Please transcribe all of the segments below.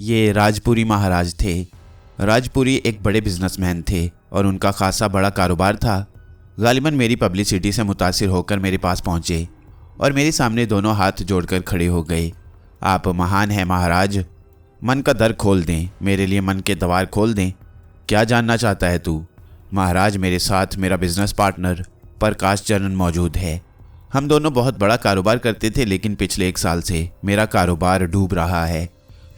ये राजपुरी महाराज थे। राजपुरी एक बड़े बिजनेसमैन थे और उनका खासा बड़ा कारोबार था। गालिबन मेरी पब्लिसिटी से मुतासिर होकर मेरे पास पहुंचे और मेरे सामने दोनों हाथ जोड़कर खड़े हो गए। आप महान हैं महाराज, मन का दर खोल दें, मेरे लिए मन के द्वार खोल दें। क्या जानना चाहता है तू? महाराज, मेरे साथ मेरा बिजनेस पार्टनर प्रकाश चरण मौजूद है। हम दोनों बहुत बड़ा कारोबार करते थे, लेकिन पिछले 1 साल से मेरा कारोबार डूब रहा है।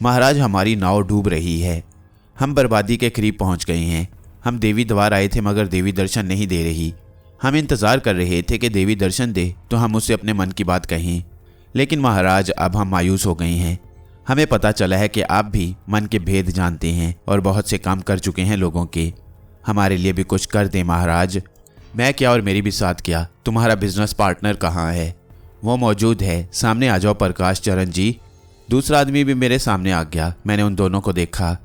महाराज, हमारी नाव डूब रही है। हम बर्बादी के करीब पहुंच गए हैं। हम देवी द्वार आए थे, मगर देवी दर्शन नहीं दे रही। हम इंतज़ार कर रहे थे कि देवी दर्शन दे तो हम उससे अपने मन की बात कहें, लेकिन महाराज अब हम मायूस हो गए हैं। हमें पता चला है कि आप भी मन के भेद जानते हैं और बहुत से काम कर चुके हैं लोगों के। हमारे लिए भी कुछ कर दें महाराज। मैं क्या और मेरी भी साथ क्या, तुम्हारा बिजनेस पार्टनर कहाँ है? वो मौजूद है, सामने आ जाओ प्रकाश चरण जी। दूसरा आदमी भी मेरे सामने आ गया। मैंने उन दोनों को देखा।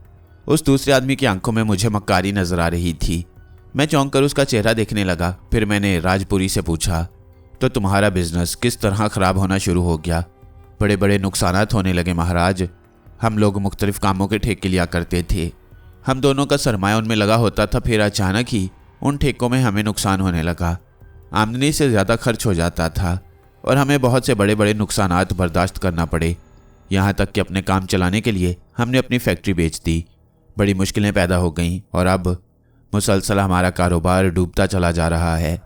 उस दूसरे आदमी की आंखों में मुझे मक्कारी नजर आ रही थी। मैं चौंक कर उसका चेहरा देखने लगा। फिर मैंने राजपुरी से पूछा, तो तुम्हारा बिजनेस किस तरह खराब होना शुरू हो गया? बड़े बड़े नुकसानात होने लगे महाराज। हम लोग मुख्तलिफ कामों के ठेके लिया करते थे। हम दोनों का सरमाया उनमें लगा होता था। फिर अचानक ही उन ठेकों में हमें नुकसान होने लगा। आमदनी से ज़्यादा खर्च हो जाता था और हमें बहुत से बड़े बड़े नुकसानात बर्दाश्त करना पड़े। यहाँ तक कि अपने काम चलाने के लिए हमने अपनी फैक्ट्री बेच दी। बड़ी मुश्किलें पैदा हो गईं और अब मुसलसल हमारा कारोबार डूबता चला जा रहा है।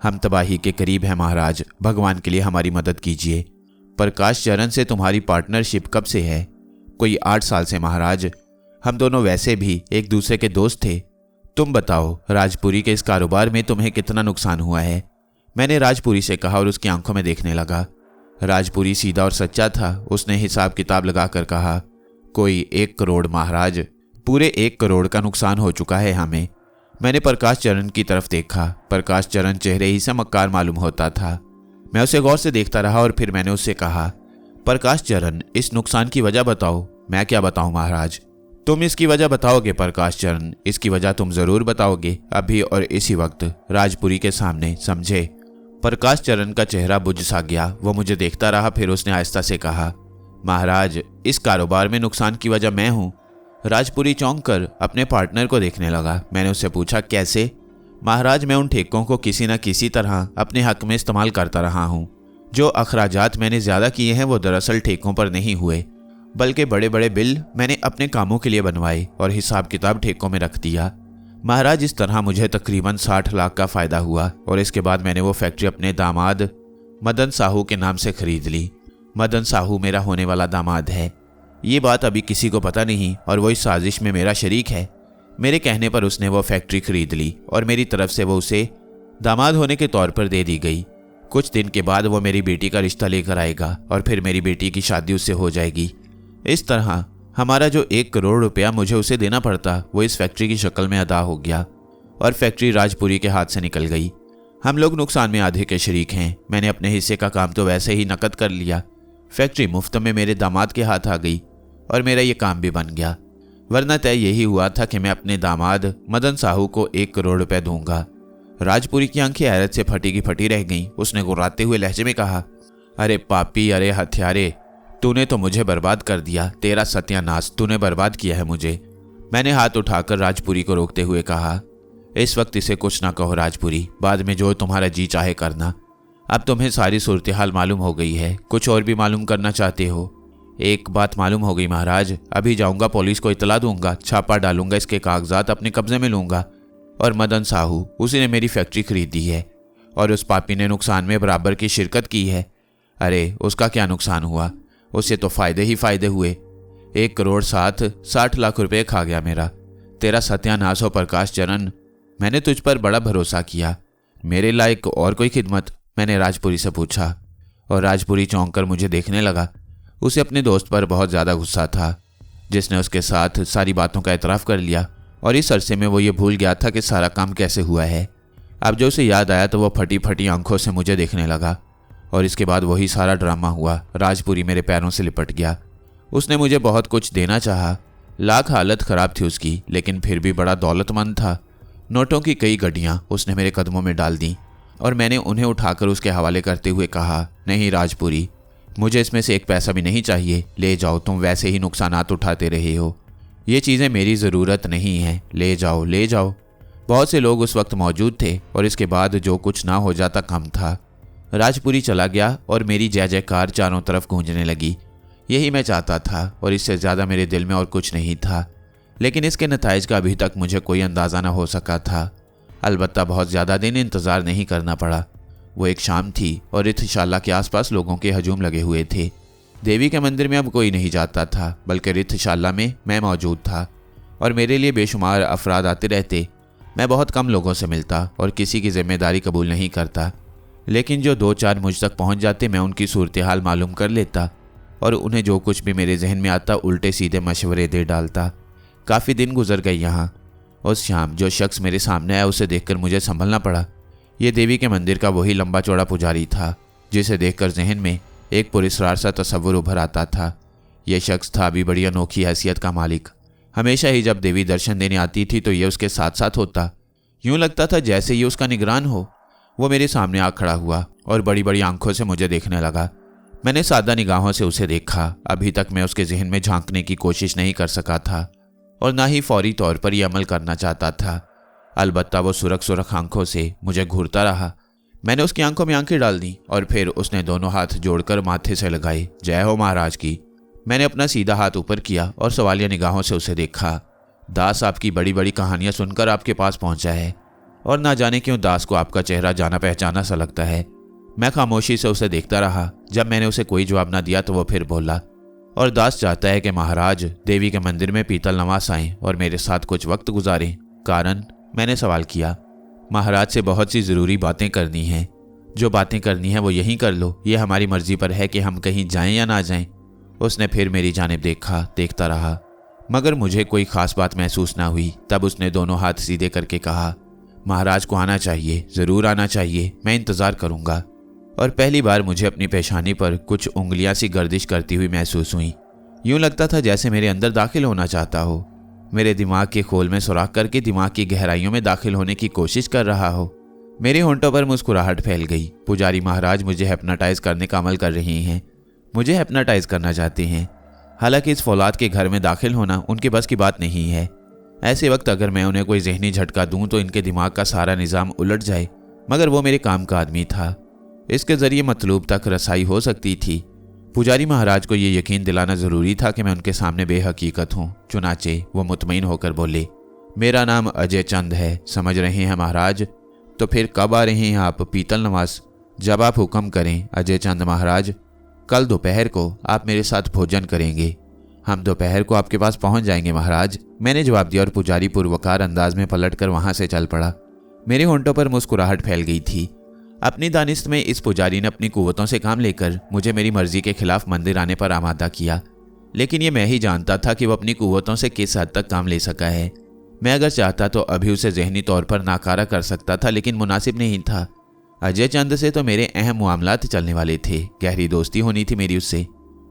हम तबाही के करीब हैं महाराज, भगवान के लिए हमारी मदद कीजिए। प्रकाश चरण से तुम्हारी पार्टनरशिप कब से है? कोई 8 साल से महाराज। हम दोनों वैसे भी एक दूसरे के दोस्त थे। तुम बताओ, राजपुरी के इस कारोबार में तुम्हें कितना नुकसान हुआ है? मैंने राजपुरी से कहा और उसकी आंखों में देखने लगा। राजपुरी सीधा और सच्चा था। उसने हिसाब किताब लगाकर कहा, कोई 1 करोड़ महाराज। पूरे 1 करोड़ का नुकसान हो चुका है हमें। मैंने प्रकाश चरण की तरफ देखा। प्रकाश चरण चेहरे ही से मक्कार मालूम होता था। मैं उसे गौर से देखता रहा और फिर मैंने उससे कहा, प्रकाश चरण, इस नुकसान की वजह बताओ। मैं क्या बताऊं महाराज? तुम इसकी वजह बताओगे प्रकाश चरण, इसकी वजह तुम जरूर बताओगे, अभी और इसी वक्त राजपुरी के सामने, समझे? प्रकाश चरण का चेहरा बुझ सा गया। वो मुझे देखता रहा। फिर उसने आहिस्ता से कहा, महाराज, इस कारोबार में नुकसान की वजह मैं हूं। राजपुरी चौंक कर अपने पार्टनर को देखने लगा। मैंने उससे पूछा, कैसे? महाराज, मैं उन ठेकों को किसी न किसी तरह अपने हक में इस्तेमाल करता रहा हूँ। जो अखराजात मैंने ज़्यादा किए हैं वो दरअसल ठेकों पर नहीं हुए, बल्कि बड़े बड़े बिल मैंने अपने कामों के लिए बनवाए और हिसाब किताब ठेकों में रख दिया। महाराज, इस तरह मुझे तकरीबन 60 लाख का फ़ायदा हुआ और इसके बाद मैंने वो फैक्ट्री अपने दामाद मदन साहू के नाम से खरीद ली। मदन साहू मेरा होने वाला दामाद है। ये बात अभी किसी को पता नहीं और वो इस साजिश में मेरा शरीक है। मेरे कहने पर उसने वो फैक्ट्री खरीद ली और मेरी तरफ से वो उसे दामाद होने के तौर पर दे दी गई। कुछ दिन के बाद वो मेरी बेटी का रिश्ता लेकर आएगा और फिर मेरी बेटी की शादी उससे हो जाएगी। इस तरह हमारा जो 1 करोड़ रुपया मुझे उसे देना पड़ता वो इस फैक्ट्री की शक्ल में अदा हो गया और फैक्ट्री राजपुरी के हाथ से निकल गई। हम लोग नुकसान में आधे के शरीक हैं। मैंने अपने हिस्से का काम तो वैसे ही नकद कर लिया। फैक्ट्री मुफ्त में मेरे दामाद के हाथ आ गई और मेरा ये काम भी बन गया। वरना तय यही हुआ था कि मैं अपने दामाद मदन साहू को 1 करोड़ रुपए दूंगा। राजपुरी की आंखें हैरत से फटी की फटी रह गईं। उसने गुर्राते हुए लहजे में कहा, अरे पापी, अरे हत्यारे, तूने तो मुझे बर्बाद कर दिया। तेरा सत्यानाश, तूने बर्बाद किया है मुझे। मैंने हाथ उठाकर राजपुरी को रोकते हुए कहा, इस वक्त इसे कुछ ना कहो राजपुरी, बाद में जो तुम्हारा जी चाहे करना। अब तुम्हें सारी सूरत हाल मालूम हो गई है। कुछ और भी मालूम करना चाहते हो? एक बात मालूम हो गई महाराज, अभी जाऊंगा, पुलिस को इतला दूंगा, छापा डालूंगा, इसके कागजात अपने कब्जे में लूंगा। और मदन साहू, उसी ने मेरी फैक्ट्री खरीदी है और उस पापी ने नुकसान में बराबर की शिरकत की है। अरे उसका क्या नुकसान हुआ? उसे तो फायदे ही फायदे हुए। 1 करोड़ 60 लाख रुपए खा गया मेरा। तेरा सत्यानाश हो प्रकाश चरण। मैंने तुझ पर बड़ा भरोसा किया। मेरे लायक और कोई खिदमत? मैंने राजपुरी से पूछा और राजपुरी चौंक कर मुझे देखने लगा। उसे अपने दोस्त पर बहुत ज़्यादा गुस्सा था, जिसने उसके साथ सारी बातों का एतराफ़ कर लिया और इस अरसे में वो ये भूल गया था कि सारा काम कैसे हुआ है। अब जो उसे याद आया तो वो फटी फटी आंखों से मुझे देखने लगा और इसके बाद वही सारा ड्रामा हुआ। राजपुरी मेरे पैरों से लिपट गया। उसने मुझे बहुत कुछ देना चाहा। लाख हालत ख़राब थी उसकी, लेकिन फिर भी बड़ा दौलतमंद था। नोटों की कई गड्डियाँ उसने मेरे कदमों में डाल दी और मैंने उन्हें उठाकर उसके हवाले करते हुए कहा, नहीं राजपुरी, मुझे इसमें से एक पैसा भी नहीं चाहिए, ले जाओ, तुम वैसे ही नुकसानात उठाते रहे हो। ये चीज़ें मेरी ज़रूरत नहीं है, ले जाओ ले जाओ। बहुत से लोग उस वक्त मौजूद थे और इसके बाद जो कुछ ना हो जाता कम था। राजपुरी चला गया और मेरी जय जयकार चारों तरफ गूंजने लगी। यही मैं चाहता था और इससे ज़्यादा मेरे दिल में और कुछ नहीं था, लेकिन इसके नताइज का अभी तक मुझे कोई अंदाज़ा न हो सका था। अलबत्ता बहुत ज़्यादा दिन इंतज़ार नहीं करना पड़ा। वो एक शाम थी और रिथशाला के आसपास लोगों के हजूम लगे हुए थे। देवी के मंदिर में अब कोई नहीं जाता था, बल्कि रिथशाला में मैं मौजूद था और मेरे लिए बेशुमार अफराद आते रहते। मैं बहुत कम लोगों से मिलता और किसी की जिम्मेदारी कबूल नहीं करता, लेकिन जो 2-4 मुझ तक पहुंच जाते मैं उनकी सूरत हाल मालूम कर लेता और उन्हें जो कुछ भी मेरे जहन में आता उल्टे सीधे मशवरे दे डालता। काफ़ी दिन गुजर गए यहाँ। उस शाम जो शख्स मेरे सामने आया उसे देखकर मुझे संभलना पड़ा। ये देवी के मंदिर का वही लंबा चौड़ा पुजारी था जिसे देखकर जहन में एक पुरस्कार सा तस्वुर उभर आता था। यह शख्स था अभी बड़ी अनोखी हैसियत का मालिक। हमेशा ही जब देवी दर्शन देने आती थी तो ये उसके साथ साथ होता। यूँ लगता था जैसे ये उसका निगरान हो। वो मेरे सामने आ खड़ा हुआ और बड़ी बड़ी आंखों से मुझे देखने लगा। मैंने सादा निगाहों से उसे देखा। अभी तक मैं उसके जहन में झांकने की कोशिश नहीं कर सका था और ना ही फौरी तौर पर यह अमल करना चाहता था। अलबत्ता वो सुरख सुरख आंखों से मुझे घूरता रहा। मैंने उसकी आंखों में आंखें डाल दी और फिर उसने दोनों हाथ जोड़कर माथे से लगाए, जय हो महाराज की। मैंने अपना सीधा हाथ ऊपर किया और सवालिया निगाहों से उसे देखा। दास आपकी बड़ी बड़ी कहानियां सुनकर आपके पास पहुंचा है और ना जाने क्यों दास को आपका चेहरा जाना पहचाना सा लगता है। मैं खामोशी से उसे देखता रहा। जब मैंने उसे कोई जवाब ना दिया तो वो फिर बोला, और दास चाहता है कि महाराज देवी के मंदिर में पीतल नवास आएं और मेरे साथ कुछ वक्त गुजारें। कारण? मैंने सवाल किया। महाराज से बहुत सी ज़रूरी बातें करनी हैं। जो बातें करनी है वो यहीं कर लो, ये हमारी मर्जी पर है कि हम कहीं जाएं या ना जाएं। उसने फिर मेरी जानिब देखा, देखता रहा, मगर मुझे कोई ख़ास बात महसूस ना हुई। तब उसने दोनों हाथ सीधे करके कहा, महाराज को आना चाहिए, ज़रूर आना चाहिए, मैं इंतज़ार करूँगा। और पहली बार मुझे अपनी पेशानी पर कुछ उंगलियां सी गर्दिश करती हुई महसूस हुई। यूँ लगता था जैसे मेरे अंदर दाखिल होना चाहता हो, मेरे दिमाग के खोल में सुराख करके दिमाग की गहराइयों में दाखिल होने की कोशिश कर रहा हो। मेरे होंठों पर मुस्कुराहट फैल गई। पुजारी महाराज मुझे हिप्नोटाइज करने का अमल कर रही हैं, मुझे हिप्नोटाइज करना चाहते हैं। हालांकि इस फौलाद के घर में दाखिल होना उनके बस की बात नहीं है। ऐसे वक्त अगर मैं उन्हें कोई जहनी झटका दूं तो इनके दिमाग का सारा निज़ाम उलट जाए, मगर वो मेरे काम का आदमी था। इसके ज़रिए मतलूब तक रसाई हो सकती थी। पुजारी महाराज को ये यकीन दिलाना ज़रूरी था कि मैं उनके सामने बेहकीकत हूँ। चुनाचे वो मुतमईन होकर बोले, मेरा नाम अजय चंद है, समझ रहे हैं महाराज? तो फिर कब आ रहे हैं आप पीतल नवास? जब आप हुक्म करें अजय चंद महाराज। कल दोपहर को आप मेरे साथ भोजन करेंगे। हम दोपहर को आपके पास पहुंच जाएंगे महाराज, मैंने जवाब दिया और पुजारी पुरवकार अंदाज में पलटकर वहां से चल पड़ा। मेरे होंठों पर मुस्कुराहट फैल गई थी। अपनी दानिश में इस पुजारी ने अपनी कुव्वतों से काम लेकर मुझे मेरी मर्जी के खिलाफ मंदिर आने पर आमादा किया, लेकिन ये मैं ही जानता था कि वो अपनी कुव्वतों से किस हद तक काम ले सका है। मैं अगर चाहता तो अभी उसे जहनी तौर पर नाकारा कर सकता था, लेकिन मुनासिब नहीं था। अजय चंद से तो मेरे अहम मामलात चलने वाले थे, गहरी दोस्ती होनी थी मेरी उससे,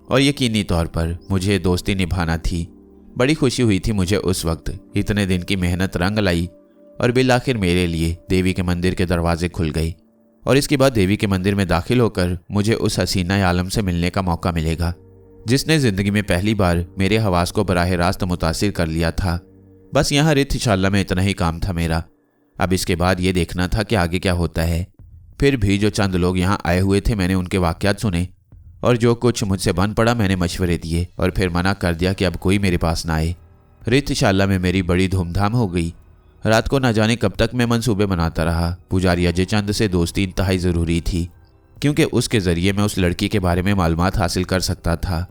और यकीनी तौर पर मुझे दोस्ती निभाना थी। बड़ी खुशी हुई थी मुझे उस वक्त। इतने दिन की मेहनत रंग लाई और बिल आखिर मेरे लिए देवी के मंदिर के दरवाजे खुल गए, और इसके बाद देवी के मंदिर में दाखिल होकर मुझे उस हसीना आलम से मिलने का मौका मिलेगा जिसने ज़िंदगी में पहली बार मेरे हवास को बराह रास्त मुतासिर कर लिया था। बस यहाँ रिथशाला में इतना ही काम था मेरा। अब इसके बाद ये देखना था कि आगे क्या होता है। फिर भी जो चंद लोग यहाँ आए हुए थे मैंने उनके वाक़यात सुने, और जो कुछ मुझसे बन पड़ा मैंने मशवरे दिए और फिर मना कर दिया कि अब कोई मेरे पास ना आए। रिथशाला में मेरी बड़ी धूमधाम हो गई। रात को न जाने कब तक मैं मंसूबे बनाता रहा। पुजारी अजय चंद से दोस्ती इंतहाई ज़रूरी थी, क्योंकि उसके ज़रिए मैं उस लड़की के बारे में मालूमात हासिल कर सकता था।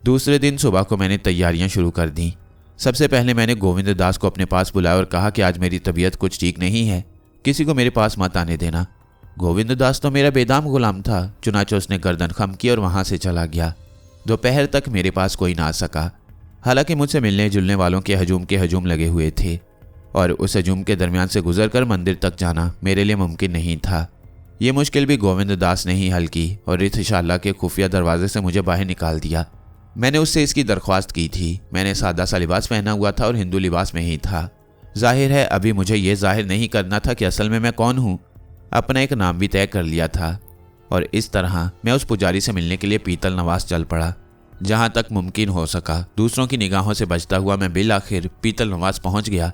दूसरे दिन सुबह को मैंने तैयारियां शुरू कर दी। सबसे पहले मैंने गोविंद दास को अपने पास बुलाया और कहा कि आज मेरी तबीयत कुछ ठीक नहीं है, किसी को मेरे पास मत आने देना। गोविंद दास तो मेरा बेदाम गुलाम था। चुनाचे उसने गर्दन खम की और वहाँ से चला गया। दोपहर तक मेरे पास कोई ना आ सका। हालांकि मुझसे मिलने जुलने वालों के हजूम लगे हुए थे, और उस हजूम के दरमियान से गुजरकर मंदिर तक जाना मेरे लिए मुमकिन नहीं था। ये मुश्किल भी गोविंद दास ने ही हल की और रिथशाला के खुफिया दरवाजे से मुझे बाहर निकाल दिया। मैंने उससे इसकी दरख्वास्त की थी। मैंने सादा सा लिबास पहना हुआ था और हिंदू लिबास में ही था। जाहिर है अभी मुझे ये जाहिर नहीं करना था कि असल में मैं कौन हूँ। अपना एक नाम भी तय कर लिया था और इस तरह मैं उस पुजारी से मिलने के लिए पीतल नवास चल पड़ा। जहां तक मुमकिन हो सका दूसरों की निगाहों से बचता हुआ मैं बिल आखिर पीतल नवास पहुंच गया।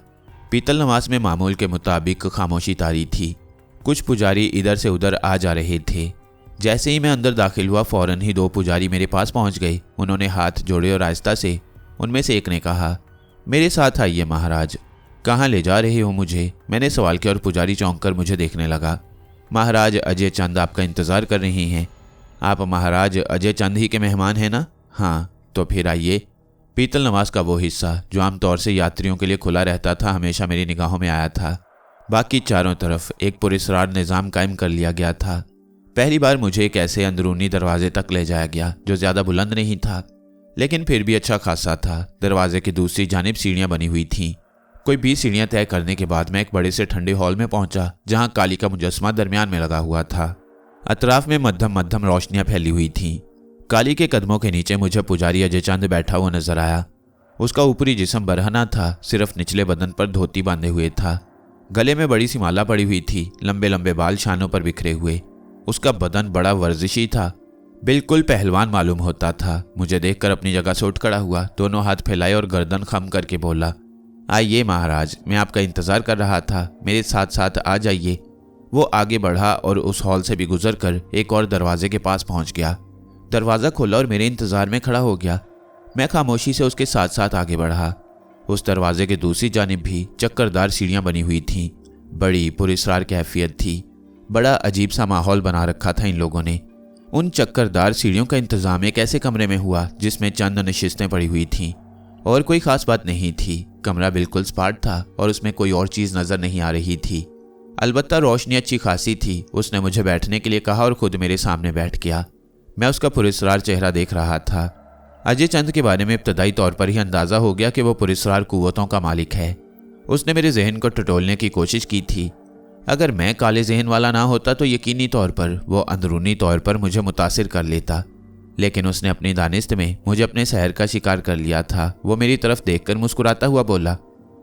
पीतल नवास में मामूल के मुताबिक खामोशी तारी थी। कुछ पुजारी इधर से उधर आ जा रहे थे। जैसे ही मैं अंदर दाखिल हुआ फौरन ही 2 पुजारी मेरे पास पहुंच गए। उन्होंने हाथ जोड़े और आहिस्ता से उनमें से एक ने कहा, मेरे साथ आइए महाराज। कहाँ ले जा रहे हो मुझे? मैंने सवाल किया और पुजारी चौंक कर मुझे देखने लगा। महाराज अजय चंद आपका इंतज़ार कर रही हैं। आप महाराज अजय चंद ही के मेहमान हैं ना? हाँ, तो फिर आइए। पीतल नवास का वो हिस्सा जो आमतौर से यात्रियों के लिए खुला रहता था हमेशा मेरी निगाहों में आया था। बाकी चारों तरफ एक पुरस्कार निज़ाम कायम कर लिया गया था। पहली बार मुझे एक ऐसे अंदरूनी दरवाजे तक ले जाया गया जो ज़्यादा बुलंद नहीं था लेकिन फिर भी अच्छा खासा था। दरवाजे की दूसरी जानिब सीढ़ियाँ बनी हुई थीं। कोई 20 सीढ़ियाँ तय करने के बाद मैं एक बड़े से ठंडे हॉल में पहुंचा जहां काली का मुजस्समा दरमियान में लगा हुआ था। अतराफ में मध्यम मध्यम रोशनियां फैली हुई थीं। काली के कदमों के नीचे मुझे पुजारी अजय चंद बैठा हुआ नजर आया। उसका ऊपरी जिस्म बरहना था, सिर्फ निचले बदन पर धोती बांधे हुए था। गले में बड़ी सी माला पड़ी हुई थी, लंबे लंबे बाल शानों पर बिखरे हुए। उसका बदन बड़ा वर्जिशी था, बिल्कुल पहलवान मालूम होता था। मुझे देखकर अपनी जगह से उठ खड़ा हुआ, दोनों हाथ फैलाए और गर्दन खम करके बोला, आइए महाराज, मैं आपका इंतज़ार कर रहा था, मेरे साथ साथ आ जाइए। वो आगे बढ़ा और उस हॉल से भी गुजर कर एक और दरवाजे के पास पहुंच गया। दरवाज़ा खोला और मेरे इंतज़ार में खड़ा हो गया। मैं खामोशी से उसके साथ साथ आगे बढ़ा। उस दरवाजे के दूसरी जानिब भी चक्करदार सीढ़ियाँ बनी हुई थीं। बड़ी पुरस्कार कैफियत थी। बड़ा अजीब सा माहौल बना रखा था इन लोगों ने। उन चक्करदार सीढ़ियों का इंतजाम एक ऐसे कमरे में हुआ जिसमें चंद नशिस्तें पड़ी हुई थीं और कोई खास बात नहीं थी। कमरा बिल्कुल सपाट था और उसमें कोई और चीज़ नज़र नहीं आ रही थी। अलबत्ता रोशनी अच्छी खासी थी। उसने मुझे बैठने के लिए कहा और खुद मेरे सामने बैठ गया। मैं उसका पुरस्कार चेहरा देख रहा था। अजय चंद के बारे में इब्तदाई तौर पर ही अंदाज़ा हो गया कि वो पुरस्कार कुव्वतों का मालिक है। उसने मेरे जहन को टटोलने की कोशिश की थी। अगर मैं काले जहन वाला ना होता तो यकीनी तौर पर वो अंदरूनी तौर पर मुझे मुतासिर कर लेता, लेकिन उसने अपनी दानिश्त में मुझे अपने सहर का शिकार कर लिया था। वो मेरी तरफ देखकर मुस्कुराता हुआ बोला,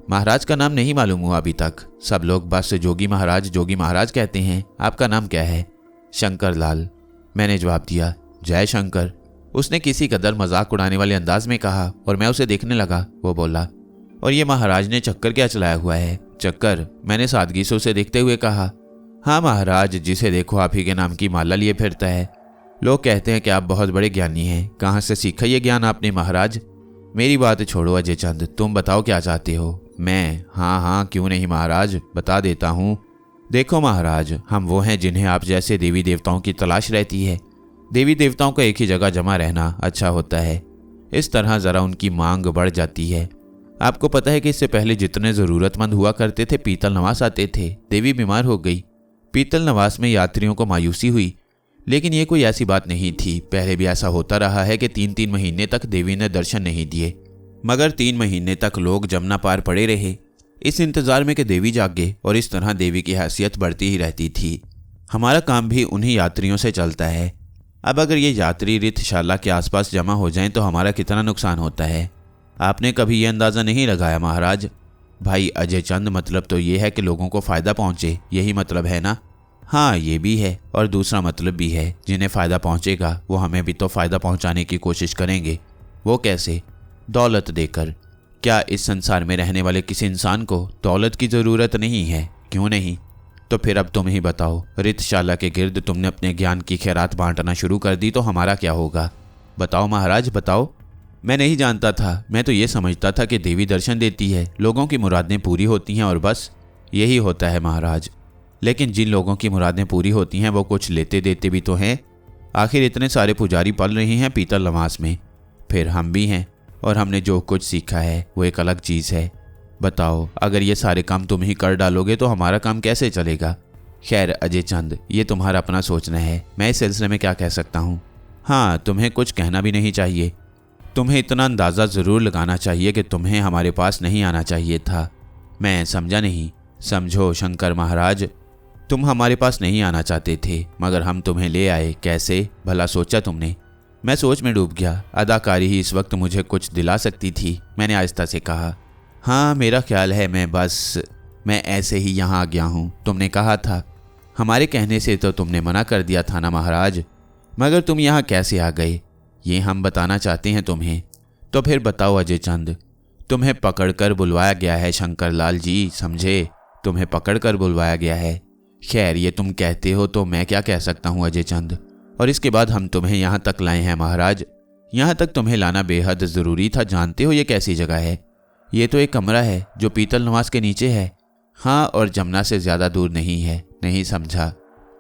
महाराज का नाम नहीं मालूम हुआ अभी तक? सब लोग बस जोगी महाराज कहते हैं। आपका नाम क्या है? शंकर लाल। मैंने जवाब दिया, जय शंकर। उसने किसी कदर मजाक उड़ाने वाले अंदाज में कहा और मैं उसे देखने लगा। वो बोला, और ये महाराज ने चक्कर क्या चलाया हुआ है? चक्कर? मैंने सादगी से उसे देखते हुए कहा, हाँ महाराज, जिसे देखो आप ही के नाम की माला लिए फिरता है। लोग कहते हैं कि आप बहुत बड़े ज्ञानी हैं। कहाँ से सीखा ये ज्ञान आपने महाराज? मेरी बात छोड़ो अजय चंद, तुम बताओ क्या चाहते हो? मैं? हाँ क्यों नहीं महाराज, बता देता हूँ। देखो महाराज, हम वो हैं जिन्हें आप जैसे देवी देवताओं की तलाश रहती है। देवी देवताओं को एक ही जगह जमा रहना अच्छा होता है। इस तरह ज़रा उनकी मांग बढ़ जाती है। आपको पता है कि इससे पहले जितने ज़रूरतमंद हुआ करते थे पीतल नवास आते थे। देवी बीमार हो गई। पीतल नवास में यात्रियों को मायूसी हुई, लेकिन ये कोई ऐसी बात नहीं थी। पहले भी ऐसा होता रहा है कि 3-3 महीने तक देवी ने दर्शन नहीं दिए, मगर 3 महीने तक लोग जमुना पार पड़े रहे इस इंतज़ार में कि देवी जागे, और इस तरह देवी की हैसियत बढ़ती ही रहती थी। हमारा काम भी उन्हीं यात्रियों से चलता है। अब अगर ये यात्री रिथशाला के आसपास जमा हो जाएं तो हमारा कितना नुकसान होता है, आपने कभी ये अंदाज़ा नहीं लगाया महाराज? भाई अजय चंद, मतलब तो ये है कि लोगों को फ़ायदा पहुँचे, यही मतलब है ना? हाँ, ये भी है, और दूसरा मतलब भी है, जिन्हें फ़ायदा पहुँचेगा वो हमें भी तो फ़ायदा पहुँचाने की कोशिश करेंगे। वो कैसे? दौलत देकर। क्या इस संसार में रहने वाले किसी इंसान को दौलत की ज़रूरत नहीं है? क्यों नहीं? तो फिर अब तुम ही बताओ, रिथशाला के गिर्द तुमने अपने ज्ञान की खैरात बांटना शुरू कर दी तो हमारा क्या होगा? बताओ महाराज, बताओ। मैं नहीं जानता था। मैं तो ये समझता था कि देवी दर्शन देती है, लोगों की मुरादें पूरी होती हैं और बस यही होता है महाराज। लेकिन जिन लोगों की मुरादें पूरी होती हैं वो कुछ लेते देते भी तो हैं। आखिर इतने सारे पुजारी पल रहे हैं पीतल नवास में, फिर हम भी हैं, और हमने जो कुछ सीखा है वो एक अलग चीज़ है। बताओ, अगर ये सारे काम तुम ही कर डालोगे तो हमारा काम कैसे चलेगा? खैर अजय चंद, ये तुम्हारा अपना सोचना है, मैं इस सिलसिले में क्या कह सकता हूँ? हाँ, तुम्हें कुछ कहना भी नहीं चाहिए। तुम्हें इतना अंदाज़ा ज़रूर लगाना चाहिए कि तुम्हें हमारे पास नहीं आना चाहिए था। मैं समझा नहीं। समझो शंकर महाराज, तुम हमारे पास नहीं आना चाहते थे, मगर हम तुम्हें ले आए। कैसे भला सोचा तुमने? मैं सोच में डूब गया। अदाकारी ही इस वक्त मुझे कुछ दिला सकती थी। मैंने आहिस्ता से कहा, हाँ मेरा ख्याल है मैं ऐसे ही यहाँ आ गया हूँ। तुमने कहा था। हमारे कहने से तो तुमने मना कर दिया था ना महाराज, मगर तुम यहाँ कैसे आ गए ये हम बताना चाहते हैं तुम्हें। तो फिर बताओ अजय चंद, तुम्हें पकड़कर बुलवाया गया है शंकरलाल जी, समझे, तुम्हें पकड़कर बुलवाया गया है। खैर ये तुम कहते हो तो मैं क्या कह सकता हूँ अजय चंद, और इसके बाद हम तुम्हें यहाँ तक लाए हैं महाराज। यहाँ तक तुम्हें लाना बेहद ज़रूरी था। जानते हो ये कैसी जगह है? ये तो एक कमरा है जो पीतल नवाज के नीचे है। हाँ, और जमुना से ज़्यादा दूर नहीं है। नहीं समझा?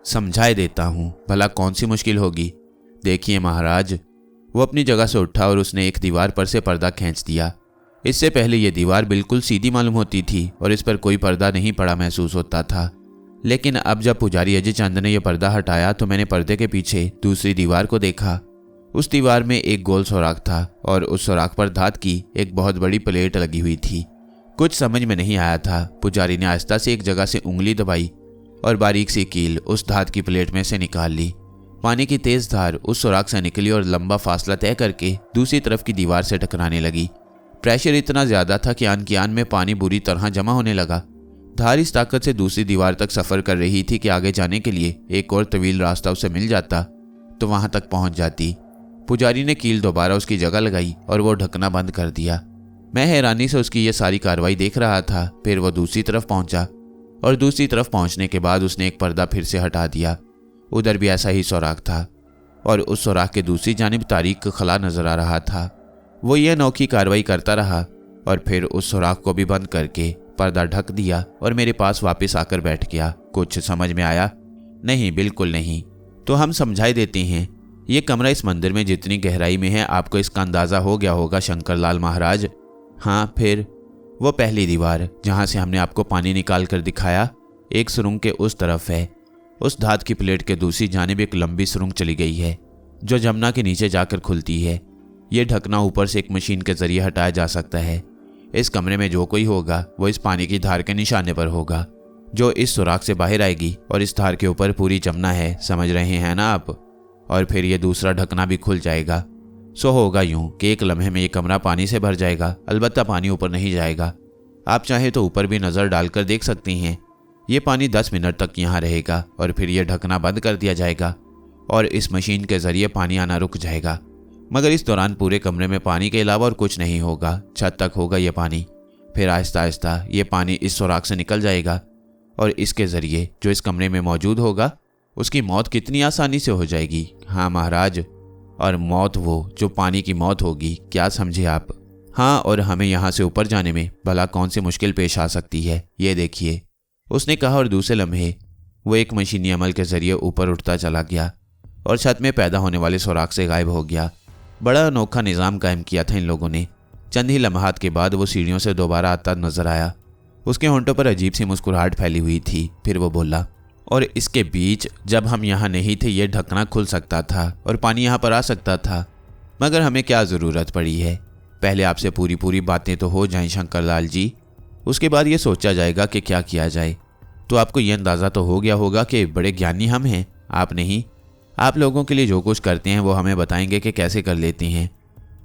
समझाए देता हूँ, भला कौन सी मुश्किल होगी। देखिए महाराज, वो अपनी जगह से उठा और उसने एक दीवार पर से पर्दा खींच दिया। इससे पहले ये दीवार बिल्कुल सीधी मालूम होती थी और इस पर कोई पर्दा नहीं पड़ा महसूस होता था। लेकिन अब जब पुजारी अजय चंद ने यह पर्दा हटाया तो मैंने पर्दे के पीछे दूसरी दीवार को देखा। उस दीवार में एक गोल सुराख था और उस सुराख पर धात की एक बहुत बड़ी प्लेट लगी हुई थी। कुछ समझ में नहीं आया था। पुजारी ने आहिस्ता से एक जगह से उंगली दबाई और बारीक सी कील उस धात की प्लेट में से निकाल ली। पानी की तेज धार उस सुराख से निकली और लंबा फासला तय करके दूसरी तरफ की दीवार से टकराने लगी। प्रेशर इतना ज्यादा था कि आन की आन में पानी बुरी तरह जमा होने लगा। धार इस ताकत से दूसरी दीवार तक सफर कर रही थी कि आगे जाने के लिए एक और तवील रास्ता उसे मिल जाता तो वहां तक पहुंच जाती। पुजारी ने कील दोबारा उसकी जगह लगाई और वो ढकना बंद कर दिया। मैं हैरानी से उसकी यह सारी कार्रवाई देख रहा था। फिर वो दूसरी तरफ पहुंचा और दूसरी तरफ पहुंचने के बाद उसने एक पर्दा फिर से हटा दिया। उधर भी ऐसा ही सुराख था और उस सुराख के दूसरी जानिब तारीक का खला नजर आ रहा था। वो ये अनोखी कार्रवाई करता रहा और फिर उस सुराख को भी बंद करके पर्दा ढक दिया और मेरे पास वापस आकर बैठ गया। कुछ समझ में आया? नहीं, बिल्कुल नहीं। तो हम समझाई देते हैं। ये कमरा इस मंदिर में जितनी गहराई में है आपको इसका अंदाज़ा हो गया होगा शंकरलाल महाराज। हाँ, फिर वो पहली दीवार जहाँ से हमने आपको पानी निकाल कर दिखाया एक सुरंग के उस तरफ है। उस धात की प्लेट के दूसरी जानिब एक लंबी सुरंग चली गई है जो जमुना के नीचे जाकर खुलती है। ये ढकना ऊपर से एक मशीन के जरिए हटाया जा सकता है। इस कमरे में जो कोई होगा वो इस पानी की धार के निशाने पर होगा जो इस सुराख से बाहर आएगी और इस धार के ऊपर पूरी जमुना है, समझ रहे हैं ना आप? और फिर ये दूसरा ढकना भी खुल जाएगा। सो होगा यूं कि एक लम्हे में ये कमरा पानी से भर जाएगा। अलबत्ता पानी ऊपर नहीं जाएगा। आप चाहे तो ऊपर भी नज़र डालकर देख सकती हैं। ये पानी 10 मिनट तक यहाँ रहेगा और फिर यह ढकना बंद कर दिया जाएगा और इस मशीन के जरिए पानी आना रुक जाएगा। मगर इस दौरान पूरे कमरे में पानी के अलावा और कुछ नहीं होगा। छत तक होगा ये पानी। फिर आहिस्ता आहिस्ता ये पानी इस सुराख से निकल जाएगा और इसके ज़रिए जो इस कमरे में मौजूद होगा उसकी मौत कितनी आसानी से हो जाएगी। हाँ महाराज, और मौत वो जो पानी की मौत होगी, क्या समझे आप? हाँ, और हमें यहाँ से ऊपर जाने में भला कौन सी मुश्किल पेश आ सकती है, ये देखिए, उसने कहा और दूसरे लम्हे वो एक मशीनी अमल के ज़रिए ऊपर उठता चला गया और छत में पैदा होने वाले सुराख से गायब हो गया। बड़ा अनोखा निज़ाम कायम किया था इन लोगों ने। चंद ही लम्हात के बाद वो सीढ़ियों से दोबारा आता नजर आया। उसके होंठों पर अजीब सी मुस्कुराहट फैली हुई थी। फिर वो बोला, और इसके बीच जब हम यहाँ नहीं थे ये ढकना खुल सकता था और पानी यहाँ पर आ सकता था। मगर हमें क्या ज़रूरत पड़ी है? पहले आपसे पूरी बातें तो हो जाएं शंकरलाल जी, उसके बाद ये सोचा जाएगा कि क्या किया जाए। तो आपको ये अंदाज़ा तो हो गया होगा कि बड़े ज्ञानी हम हैं, आप नहीं। आप लोगों के लिए जो कुछ करते हैं वो हमें बताएंगे कि कैसे कर लेते हैं।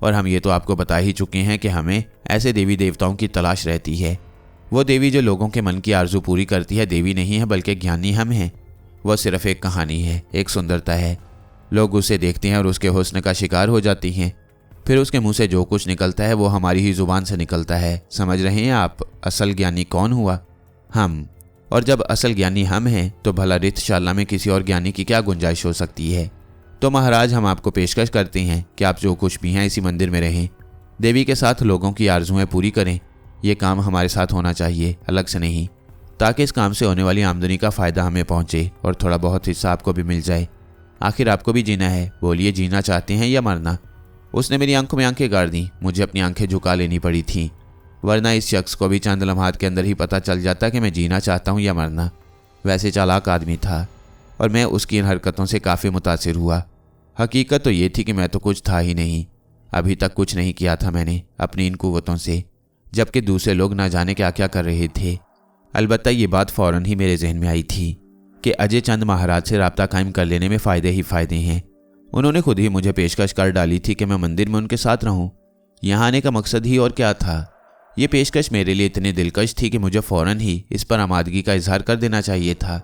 और हम ये तो आपको बता ही चुके हैं कि हमें ऐसे देवी देवताओं की तलाश रहती है। वो देवी जो लोगों के मन की आरजू पूरी करती है देवी नहीं है बल्कि ज्ञानी हम हैं। वह सिर्फ एक कहानी है, एक सुंदरता है। लोग उसे देखते हैं और उसके हुस्न का शिकार हो जाती हैं। फिर उसके मुंह से जो कुछ निकलता है वो हमारी ही जुबान से निकलता है। समझ रहे हैं आप? असल ज्ञानी कौन हुआ? हम। और जब असल ज्ञानी हम हैं तो भला रितशाला में किसी और ज्ञानी की क्या गुंजाइश हो सकती है? तो महाराज, हम आपको पेशकश करते हैं कि आप जो कुछ भी हैं इसी मंदिर में रहें, देवी के साथ लोगों की आरजुएं पूरी करें। ये काम हमारे साथ होना चाहिए, अलग से नहीं, ताकि इस काम से होने वाली आमदनी का फ़ायदा हमें पहुंचे और थोड़ा बहुत हिस्सा आपको भी मिल जाए। आखिर आपको भी जीना है, बोलिए, जीना चाहते हैं या मरना? उसने मेरी आंखों में आंखें गाड़ दी। मुझे अपनी आंखें झुका लेनी पड़ी थीं, वरना इस शख्स को भी चंद लम्हात के अंदर ही पता चल जाता कि मैं जीना चाहता हूँ या मरना। वैसे चालाक आदमी था और मैं उसकी इन हरकतों से काफ़ी मुतासिर हुआ। हकीकत तो ये थी कि मैं तो कुछ था ही नहीं, अभी तक कुछ नहीं किया था मैंने अपनी इन कुव्वतों से, जबकि दूसरे लोग ना जाने क्या क्या कर रहे थे। अलबत्ता ये बात फ़ौरन ही मेरे जहन में आई थी कि अजय चंद महाराज से रब्ता कायम कर लेने में फ़ायदे ही फ़ायदे हैं। उन्होंने खुद ही मुझे पेशकश कर डाली थी कि मैं मंदिर में उनके साथ रहूं। यहाँ आने का मकसद ही और क्या था? ये पेशकश मेरे लिए इतनी दिलकश थी कि मुझे फ़ौरन ही इस पर आमादगी का इजहार कर देना चाहिए था।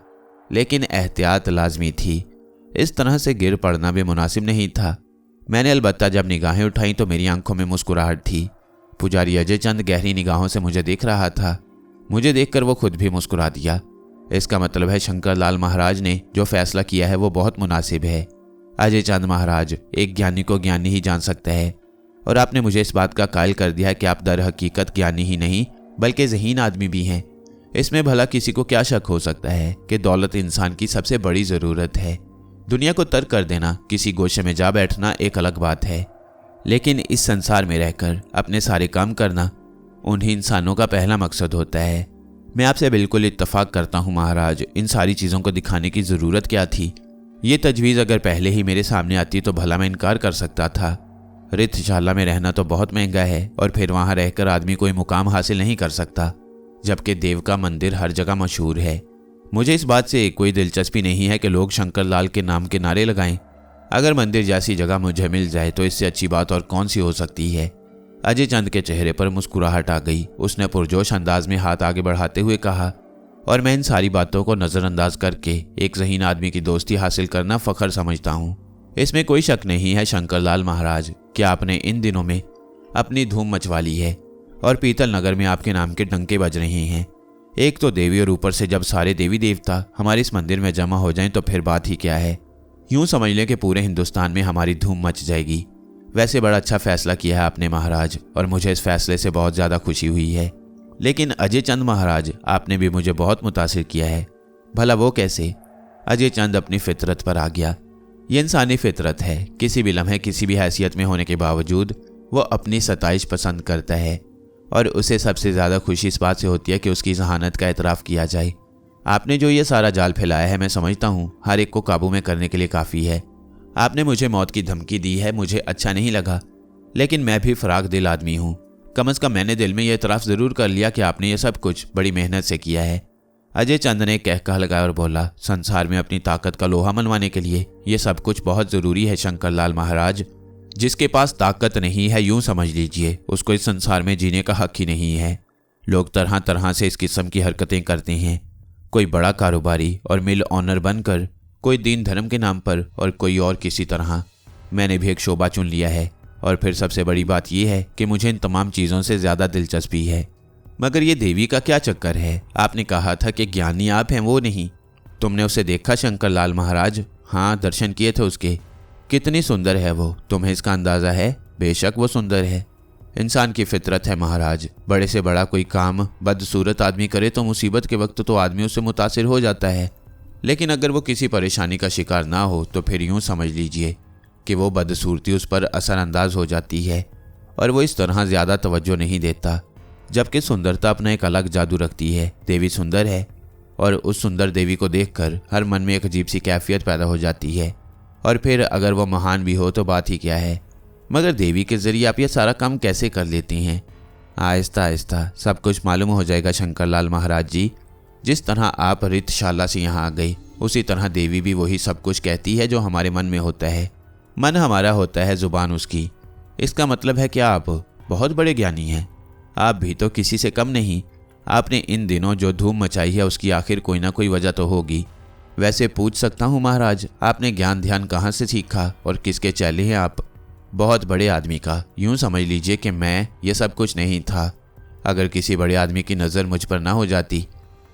लेकिन एहतियात लाजमी थी। इस तरह से गिर पड़ना भी मुनासिब नहीं था। मैंने अलबत्ता जब निगाहें उठाई तो मेरी आंखों में मुस्कुराहट थी। पुजारी अजय चंद गहरी निगाहों से मुझे देख रहा था। मुझे देखकर वो खुद भी मुस्कुरा दिया। इसका मतलब है शंकर लाल महाराज ने जो फैसला किया है वो बहुत मुनासिब है। अजय चंद महाराज, एक ज्ञानी को ज्ञानी ही जान सकता है, और आपने मुझे इस बात का कायल कर दिया है कि आप दर हकीकत ज्ञानी ही नहीं बल्कि ज़हीन आदमी भी हैं। इसमें भला किसी को क्या शक हो सकता है कि दौलत इंसान की सबसे बड़ी ज़रूरत है। दुनिया को तर्क कर देना, किसी गोशे में जा बैठना एक अलग बात है, लेकिन इस संसार में रहकर अपने सारे काम करना उन्हीं इंसानों का पहला मकसद होता है। मैं आपसे बिल्कुल इत्तफाक करता हूँ महाराज, इन सारी चीज़ों को दिखाने की ज़रूरत क्या थी? ये तजवीज़ अगर पहले ही मेरे सामने आती तो भला मैं इनकार कर सकता था। रितशाला में रहना तो बहुत महंगा है, और फिर वहाँ रहकर आदमी कोई मुकाम हासिल नहीं कर सकता, जबकि देव का मंदिर हर जगह मशहूर है। मुझे इस बात से कोई दिलचस्पी नहीं है कि लोग शंकर लाल के नाम के नारे लगाएं। अगर मंदिर जैसी जगह मुझे मिल जाए तो इससे अच्छी बात और कौन सी हो सकती है। अजय चंद के चेहरे पर मुस्कुराहट आ गई। उसने पुरजोश अंदाज में हाथ आगे बढ़ाते हुए कहा, और मैं इन सारी बातों को नज़रअंदाज करके एक ज़हीन आदमी की दोस्ती हासिल करना फ़ख्र समझता हूँ। इसमें कोई शक नहीं है शंकर लाल महाराज कि आपने इन दिनों में अपनी धूम मचवा ली है, और पीतल नगर में आपके नाम के डंके बज रहे हैं। एक तो देवी, और ऊपर से जब सारे देवी देवता हमारे इस मंदिर में जमा हो जाएं तो फिर बात ही क्या है। यूं समझ लें कि पूरे हिंदुस्तान में हमारी धूम मच जाएगी। वैसे बड़ा अच्छा फैसला किया है आपने महाराज, और मुझे इस फैसले से बहुत ज़्यादा खुशी हुई है। लेकिन अजय चंद महाराज, आपने भी मुझे बहुत मुतासिर किया है। भला वो कैसे? अजय चंद अपनी फितरत पर आ गया। ये इंसानी फितरत है। किसी भी लम्हे किसी भी हैसियत में होने के बावजूद वो अपनी सताइश पसंद करता है, और उसे सबसे ज़्यादा खुशी इस बात से होती है कि उसकी जहानत का एतराफ़ किया जाए। आपने जो ये सारा जाल फैलाया है, मैं समझता हूँ हर एक को काबू में करने के लिए काफ़ी है। आपने मुझे मौत की धमकी दी है, मुझे अच्छा नहीं लगा, लेकिन मैं भी फराग दिल आदमी हूँ। कम अज़ कम मैंने दिल में यह एतराफ़ ज़रूर कर लिया कि आपने ये सब कुछ बड़ी मेहनत से किया है। अजय चंद ने कहकहा लगाया और बोला, संसार में अपनी ताकत का लोहा मनवाने के लिए ये सब कुछ बहुत ज़रूरी है शंकर लाल महाराज। जिसके पास ताकत नहीं है, यूं समझ लीजिए उसको इस संसार में जीने का हक ही नहीं है। लोग तरह तरह से इस किस्म की हरकतें करते हैं, कोई बड़ा कारोबारी और मिल ऑनर बनकर, कोई दीन धर्म के नाम पर, और कोई और किसी तरह। मैंने भी एक शोबा चुन लिया है, और फिर सबसे बड़ी बात यह है कि मुझे इन तमाम चीज़ों से ज़्यादा दिलचस्पी है। मगर ये देवी का क्या चक्कर है? आपने कहा था कि ज्ञानी आप हैं, वो नहीं। तुमने उसे देखा शंकर लाल महाराज? हाँ, दर्शन किए थे उसके। कितनी सुंदर है वो, तुम्हें इसका अंदाज़ा है? बेशक वो सुंदर है। इंसान की फितरत है महाराज, बड़े से बड़ा कोई काम बदसूरत आदमी करे तो मुसीबत के वक्त तो आदमी उससे मुतासिर हो जाता है, लेकिन अगर वो किसी परेशानी का शिकार ना हो तो फिर यूं समझ लीजिए कि वो बदसूरती उस पर असरअंदाज हो जाती है, और वो इस तरह ज़्यादा तवज्जो नहीं देता। जबकि सुंदरता अपना एक अलग जादू रखती है। देवी सुंदर है, और उस सुंदर देवी को देखकर हर मन में एक अजीब सी कैफियत पैदा हो जाती है, और फिर अगर वो महान भी हो तो बात ही क्या है। मगर देवी के ज़रिए आप ये सारा काम कैसे कर लेती हैं? आहिस्ता आहिस्ता सब कुछ मालूम हो जाएगा शंकर लाल महाराज जी। जिस तरह आप रितशाला से यहाँ आ गई, उसी तरह देवी भी वही सब कुछ कहती है जो हमारे मन में होता है। मन हमारा होता है, ज़ुबान उसकी। इसका मतलब है कि आप बहुत बड़े ज्ञानी हैं। आप भी तो किसी से कम नहीं। आपने इन दिनों जो धूम मचाई है उसकी आखिर कोई ना कोई वजह तो होगी। वैसे पूछ सकता हूँ महाराज, आपने ज्ञान ध्यान कहाँ से सीखा और किसके चेले हैं आप? बहुत बड़े आदमी का। यूं समझ लीजिए कि मैं ये सब कुछ नहीं था। अगर किसी बड़े आदमी की नज़र मुझ पर ना हो जाती।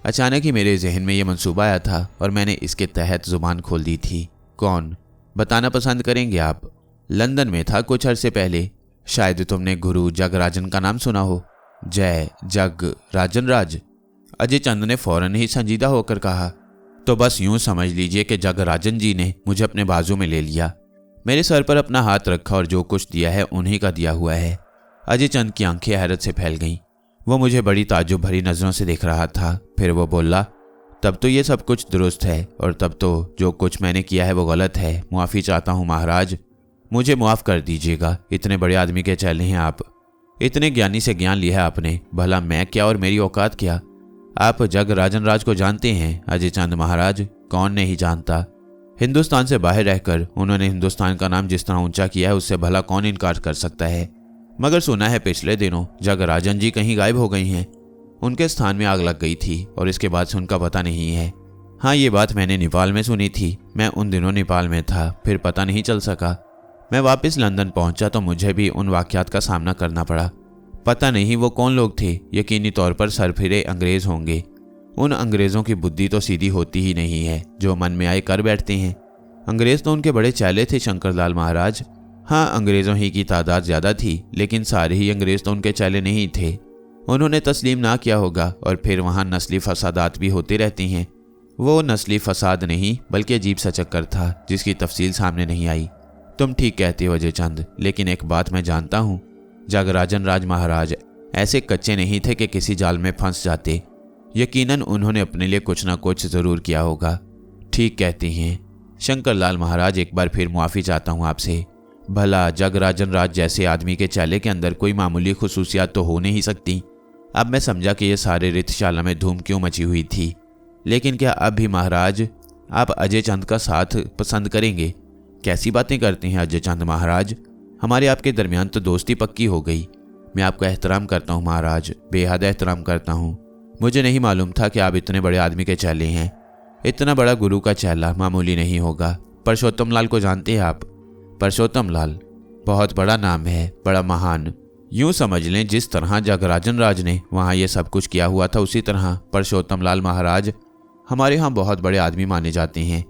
अचानक ही मेरे जहन में ये मंसूबा आया था और मैंने इसके तहत ज़ुबान खोल दी थी। कौन? बताना पसंद करेंगे आप? लंदन में था कुछ अरसे पहले। शायद तुमने गुरु जगराजन का नाम सुना हो। जय जग राजन राज। अजय चंद ने फौरन ही संजीदा होकर कहा, तो बस यूं समझ लीजिए कि जगराजन जी ने मुझे अपने बाजू में ले लिया, मेरे सर पर अपना हाथ रखा और जो कुछ दिया है उन्हीं का दिया हुआ है। अजय चंद की आंखें हैरत से फैल गईं। वो मुझे बड़ी ताज्जुब भरी नज़रों से देख रहा था। फिर वो बोला, तब तो ये सब कुछ दुरुस्त है, और तब तो जो कुछ मैंने किया है वो गलत है। मुआफ़ी चाहता हूँ महाराज, मुझे मुआफ़ कर दीजिएगा। इतने बड़े आदमी के चेले हैं आप, इतने ज्ञानी से ज्ञान लिया है आपने, भला मैं क्या और मेरी औकात क्या? आप जगराजन राज को जानते हैं अजय चंद महाराज? कौन नहीं जानता। हिंदुस्तान से बाहर रहकर उन्होंने हिंदुस्तान का नाम जिस तरह ऊंचा किया है उससे भला कौन इनकार कर सकता है। मगर सुना है पिछले दिनों जगराजन जी कहीं गायब हो गई हैं। उनके स्थान में आग लग गई थी और इसके बाद से उनका पता नहीं है। हाँ, ये बात मैंने नेपाल में सुनी थी। मैं उन दिनों नेपाल में था, फिर पता नहीं चल सका। मैं वापस लंदन पहुंचा तो मुझे भी उन वाक़यात का सामना करना पड़ा। पता नहीं वो कौन लोग थे, यकीनी तौर पर सरफिरे अंग्रेज़ होंगे। उन अंग्रेज़ों की बुद्धि तो सीधी होती ही नहीं है, जो मन में आए कर बैठते हैं। अंग्रेज़ तो उनके बड़े चैले थे शंकरलाल महाराज। हाँ, अंग्रेज़ों ही की तादाद ज़्यादा थी, लेकिन सारे ही अंग्रेज़ तो उनके चैले नहीं थे। उन्होंने तस्लीम ना किया होगा, और फिर वहाँ नस्ली फसादात भी होते रहती हैं। वो नस्ली फसाद नहीं, बल्कि अजीब सा चक्कर था जिसकी तफसील सामने नहीं आई। तुम ठीक कहते हो अजय चंद, लेकिन एक बात मैं जानता हूँ, जगराजन राज महाराज ऐसे कच्चे नहीं थे कि किसी जाल में फंस जाते। यकीनन उन्होंने अपने लिए कुछ ना कुछ ज़रूर किया होगा। ठीक कहती हैं शंकरलाल महाराज, एक बार फिर मुआफ़ी चाहता हूँ आपसे। भला जगराजन राज जैसे आदमी के चाले के अंदर कोई मामूली खुसूसियात तो हो नहीं सकती। अब मैं समझा कि ये सारे रितशाला में धूम क्यों मची हुई थी। लेकिन क्या अब भी महाराज आप अजय चंद का साथ पसंद करेंगे? कैसी बातें करते हैं अजय चंद महाराज, हमारे आपके दरमियान तो दोस्ती पक्की हो गई। मैं आपका एहतराम करता हूँ महाराज, बेहद एहतराम करता हूँ। मुझे नहीं मालूम था कि आप इतने बड़े आदमी के चेले हैं। इतना बड़ा गुरु का चेला मामूली नहीं होगा। परसोत्तम लाल को जानते हैं आप? परसोत्तम लाल बहुत बड़ा नाम है, बड़ा महान। यूं समझ लें जिस तरह जगराजन राज ने वहाँ ये सब कुछ किया हुआ था, उसी तरह परसोत्तम लाल महाराज हमारे यहाँ बहुत बड़े आदमी माने जाते हैं।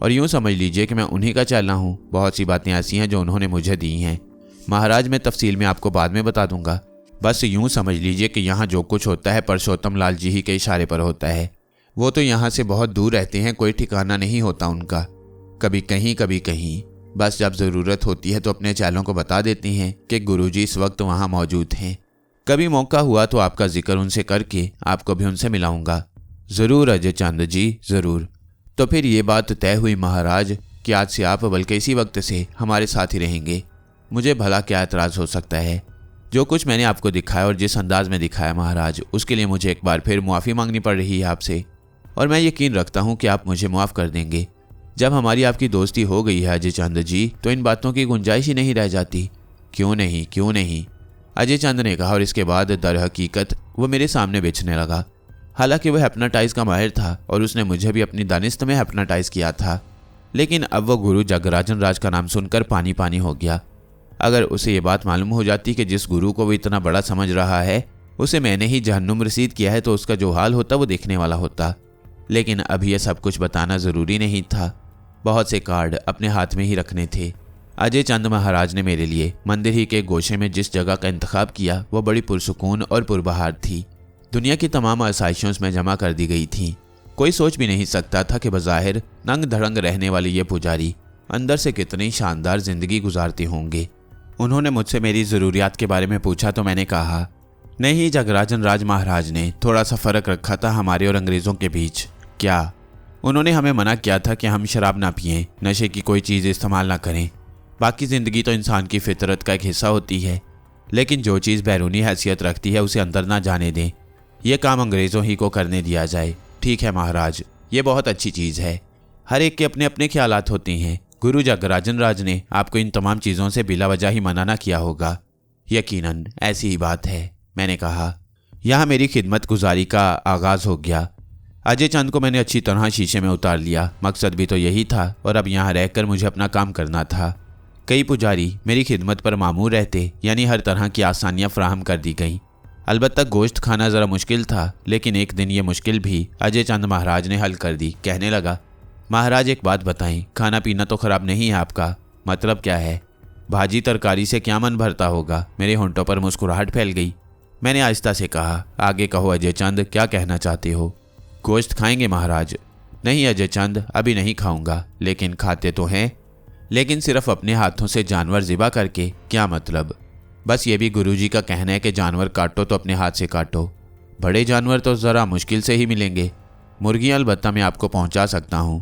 और यूं समझ लीजिए कि मैं उन्हीं का चेला हूँ। बहुत सी बातें ऐसी हैं जो उन्होंने मुझे दी हैं महाराज, मैं तफसील में आपको बाद में बता दूंगा। बस यूं समझ लीजिए कि यहाँ जो कुछ होता है परसोत्तम लाल जी ही के इशारे पर होता है। वो तो यहाँ से बहुत दूर रहते हैं, कोई ठिकाना नहीं होता उनका, कभी कहीं कभी कहीं। बस जब ज़रूरत होती है तो अपने चेलों को बता देते हैं कि गुरुजी इस वक्त वहाँ मौजूद हैं। कभी मौका हुआ तो आपका जिक्र उनसे करके आपको भी उनसे मिलाऊंगा। ज़रूर अजय चंद जी, ज़रूर। तो फिर ये बात तय हुई महाराज कि आज से आप बल्कि इसी वक्त से हमारे साथ ही रहेंगे। मुझे भला क्या एतराज़ हो सकता है? जो कुछ मैंने आपको दिखाया और जिस अंदाज में दिखाया महाराज, उसके लिए मुझे एक बार फिर मुआफ़ी मांगनी पड़ रही है आपसे, और मैं यकीन रखता हूँ कि आप मुझे माफ़ कर देंगे। जब हमारी आपकी दोस्ती हो गई है अजय चंद जी, तो इन बातों की गुंजाइश ही नहीं रह जाती। क्यों नहीं, क्यों नहीं, अजय चंद ने कहा, और इसके बाद दर हकीकत वो मेरे सामने बेचने लगा। हालांकि वह हिप्नोटाइज का माहिर था और उसने मुझे भी अपनी दानिस्त में हिप्नोटाइज किया था, लेकिन अब वो गुरु जगराजन राज का नाम सुनकर पानी पानी हो गया। अगर उसे ये बात मालूम हो जाती कि जिस गुरु को वो इतना बड़ा समझ रहा है उसे मैंने ही जहन्नुम रसीद किया है, तो उसका जो हाल होता वो देखने वाला होता। लेकिन अब यह सब कुछ बताना ज़रूरी नहीं था। बहुत से कार्ड अपने हाथ में ही रखने थे। अजय चंद महाराज ने मेरे लिए मंदिर ही के गोशे में जिस जगह का इंतखाब किया वो बड़ी पुरसुकून और पुरबहार थी। दुनिया की तमाम आसाइशों उसमें जमा कर दी गई थी। कोई सोच भी नहीं सकता था कि बज़ाहिर नंग धड़ंग रहने वाले ये पुजारी अंदर से कितनी शानदार जिंदगी गुजारते होंगे। उन्होंने मुझसे मेरी ज़रूरियात के बारे में पूछा तो मैंने कहा, नहीं, जगराजन राज महाराज ने थोड़ा सा फ़र्क रखा था हमारे और अंग्रेज़ों के बीच। क्या? उन्होंने हमें मना किया था कि हम शराब ना पिएं, नशे की कोई चीज़ इस्तेमाल ना करें। बाकी ज़िंदगी तो इंसान की फितरत का एक हिस्सा होती है, लेकिन जो चीज़ बैरूनी हैसियत रखती है उसे अंदर ना जाने दें। यह काम अंग्रेज़ों ही को करने दिया जाए। ठीक है महाराज, ये बहुत अच्छी चीज़ है। हर एक के अपने अपने ख्यालात होते हैं। गुरु जगराजन राज ने आपको इन तमाम चीज़ों से बिला वजह ही मना ना किया होगा। यकीनन ऐसी ही बात है, मैंने कहा। यहाँ मेरी खिदमत गुजारी का आगाज़ हो गया। अजय चंद को मैंने अच्छी तरह शीशे में उतार लिया। मकसद भी तो यही था, और अब यहाँ रहकर मुझे अपना काम करना था। कई पुजारी मेरी खिदमत पर मामूर रहते, यानी हर तरह की आसानियाँ फराहम कर दी गईं। अलबत्ता गोश्त खाना ज़रा मुश्किल था, लेकिन एक दिन ये मुश्किल भी अजय चंद महाराज ने हल कर दी। कहने लगा, महाराज एक बात बताएं, खाना पीना तो ख़राब नहीं है आपका? मतलब क्या है? भाजी तरकारी से क्या मन भरता होगा? मेरे होंठों पर मुस्कुराहट फैल गई। मैंने आहिस्ता से कहा, आगे कहो अजय चंद, क्या कहना चाहते हो? गोश्त खाएंगे महाराज? नहीं अजय चंद, अभी नहीं खाऊंगा। लेकिन खाते तो हैं। लेकिन सिर्फ अपने हाथों से जानवर ज़िबा करके? क्या मतलब? बस ये भी गुरुजी का कहना है कि जानवर काटो तो अपने हाथ से काटो। बड़े जानवर तो ज़रा मुश्किल से ही मिलेंगे। मुर्गियाँ अलबत्ता मैं आपको पहुंचा सकता हूँ,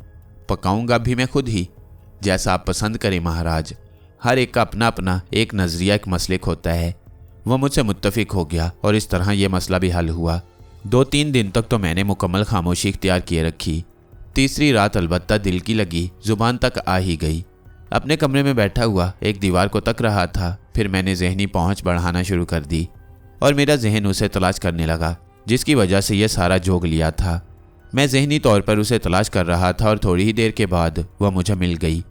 पकाऊंगा भी मैं खुद ही। जैसा आप पसंद करें महाराज। हर एक का अपना अपना एक नज़रिया, एक मसलिक होता है। वह मुझसे मुत्तफिक हो गया और इस तरह यह मसला भी हल हुआ। 2-3 दिन तक तो मैंने मुकम्मल खामोशी इख्तियार किए रखी। तीसरी रात अलबत्ता दिल की लगी ज़ुबान तक आ ही गई। अपने कमरे में बैठा हुआ एक दीवार को तक रहा था। फिर मैंने जहनी पहुंच बढ़ाना शुरू कर दी और मेरा जहन उसे तलाश करने लगा जिसकी वजह से यह सारा जोग लिया था। मैं ज़हनी तौर पर उसे तलाश कर रहा था और थोड़ी ही देर के बाद वह मुझे मिल गई।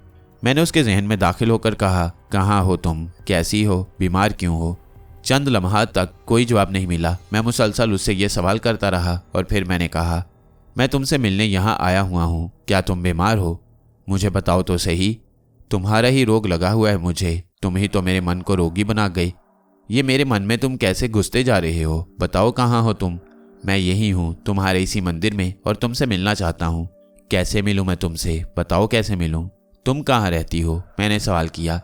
मैंने उसके जहन में दाखिल होकर कहा, कहाँ हो तुम, कैसी हो, बीमार क्यों हो? चंद लम्हात तक कोई जवाब नहीं मिला। मैं मुसलसल उससे ये सवाल करता रहा और फिर मैंने कहा, मैं तुमसे मिलने यहाँ आया हुआ हूँ, क्या तुम बीमार हो? मुझे बताओ तो सही। तुम्हारा ही रोग लगा हुआ है मुझे, तुम ही तो मेरे मन को रोगी बना गए। ये मेरे मन में तुम कैसे घुसते जा रहे हो? बताओ कहाँ हो तुम? मैं यही हूँ, तुम्हारे इसी मंदिर में, और तुमसे मिलना चाहता हूँ। कैसे मिलूँ मैं तुमसे? बताओ कैसे मिलूँ? तुम कहाँ रहती हो? मैंने सवाल किया।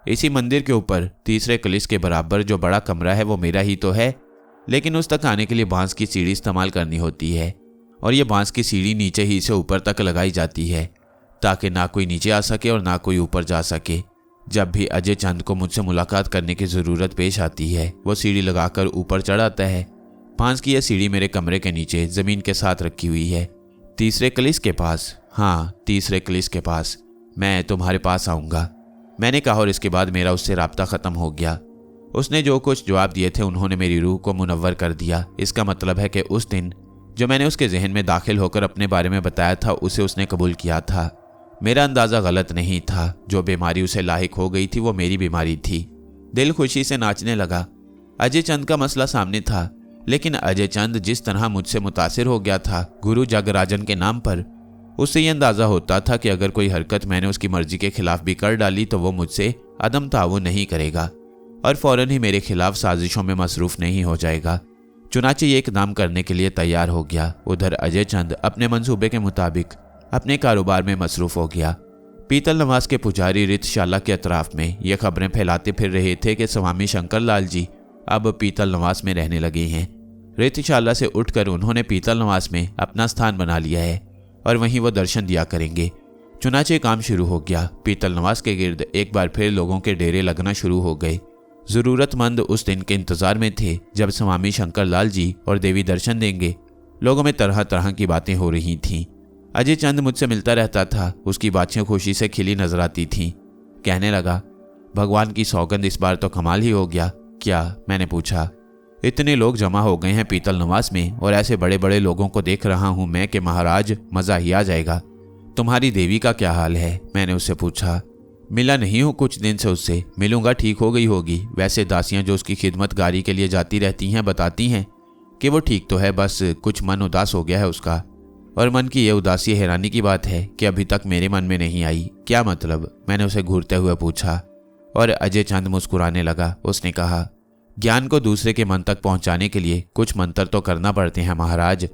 इसी मंदिर के ऊपर तीसरे कलिस के बराबर जो बड़ा कमरा है वो मेरा ही तो है, लेकिन उस तक आने के लिए बांस की सीढ़ी इस्तेमाल करनी होती है, और ये बांस की सीढ़ी नीचे ही से ऊपर तक लगाई जाती है ताकि ना कोई नीचे आ सके और ना कोई ऊपर जा सके। जब भी अजय चंद को मुझसे मुलाकात करने की ज़रूरत पेश आती है वो सीढ़ी लगाकर ऊपर चढ़ आता है। बांस की यह सीढ़ी मेरे कमरे के नीचे ज़मीन के साथ रखी हुई है, तीसरे कलिस के पास। हाँ, तीसरे कलिस के पास। मैं तुम्हारे पास आऊँगा, मैंने कहा, और इसके बाद मेरा उससे राब्ता ख़त्म हो गया। उसने जो कुछ जवाब दिए थे उन्होंने मेरी रूह को मुनव्वर कर दिया। इसका मतलब है कि उस दिन जो मैंने उसके जहन में दाखिल होकर अपने बारे में बताया था उसे उसने कबूल किया था। मेरा अंदाज़ा गलत नहीं था। जो बीमारी उसे लाहिक हो गई थी वो मेरी बीमारी थी। दिल खुशी से नाचने लगा। अजय चंद का मसला सामने था, लेकिन अजय चंद जिस तरह मुझसे मुतासिर हो गया था गुरु जगराजन के नाम पर, उससे यह अंदाज़ा होता था कि अगर कोई हरकत मैंने उसकी मर्जी के खिलाफ भी कर डाली तो वो मुझसे अदम ताउन नहीं करेगा और फ़ौरन ही मेरे खिलाफ साजिशों में मसरूफ़ नहीं हो जाएगा। चुनाचे ये इकदाम करने के लिए तैयार हो गया। उधर अजय चंद अपने मंसूबे के मुताबिक अपने कारोबार में मसरूफ़ हो गया। पीतल नवाज के पुजारी रितशाला के अतराफ में ये खबरें फैलाते फिर रहे थे कि स्वामी शंकर लाल जी अब पीतल नवाज में रहने लगे हैं। रितशाला से उठकर उन्होंने पीतल नवाज में अपना स्थान बना लिया है और वहीं वो दर्शन दिया करेंगे। चुनाचे काम शुरू हो गया। पीतल नवाज के गिर्द एक बार फिर लोगों के डेरे लगना शुरू हो गए। ज़रूरतमंद उस दिन के इंतज़ार में थे जब स्वामी शंकर लाल जी और देवी दर्शन देंगे। लोगों में तरह तरह की बातें हो रही थीं। अजय चंद मुझसे मिलता रहता था, उसकी बातें खुशी से खिली नजर आती थीं। कहने लगा, भगवान की सौगंध, इस बार तो कमाल ही हो गया। क्या? मैंने पूछा। इतने लोग जमा हो गए हैं पीतल नवाज में और ऐसे बड़े बड़े लोगों को देख रहा हूं मैं कि महाराज मज़ा ही आ जाएगा। तुम्हारी देवी का क्या हाल है? मैंने उससे पूछा। मिला नहीं हूँ कुछ दिन से उससे, मिलूंगा, ठीक हो गई होगी। वैसे दासियां जो उसकी खिदमतगारी के लिए जाती रहती हैं बताती हैं कि वो ठीक तो है, बस कुछ मन उदास हो गया है उसका। और मन की यह उदासी हैरानी की बात है कि अभी तक मेरे मन में नहीं आई। क्या मतलब? मैंने उसे घूरते हुए पूछा और अजय चंद मुस्कुराने लगा। उसने कहा, ज्ञान को दूसरे के मन तक पहुंचाने के लिए कुछ मंत्र तो करना पड़ते हैं महाराज।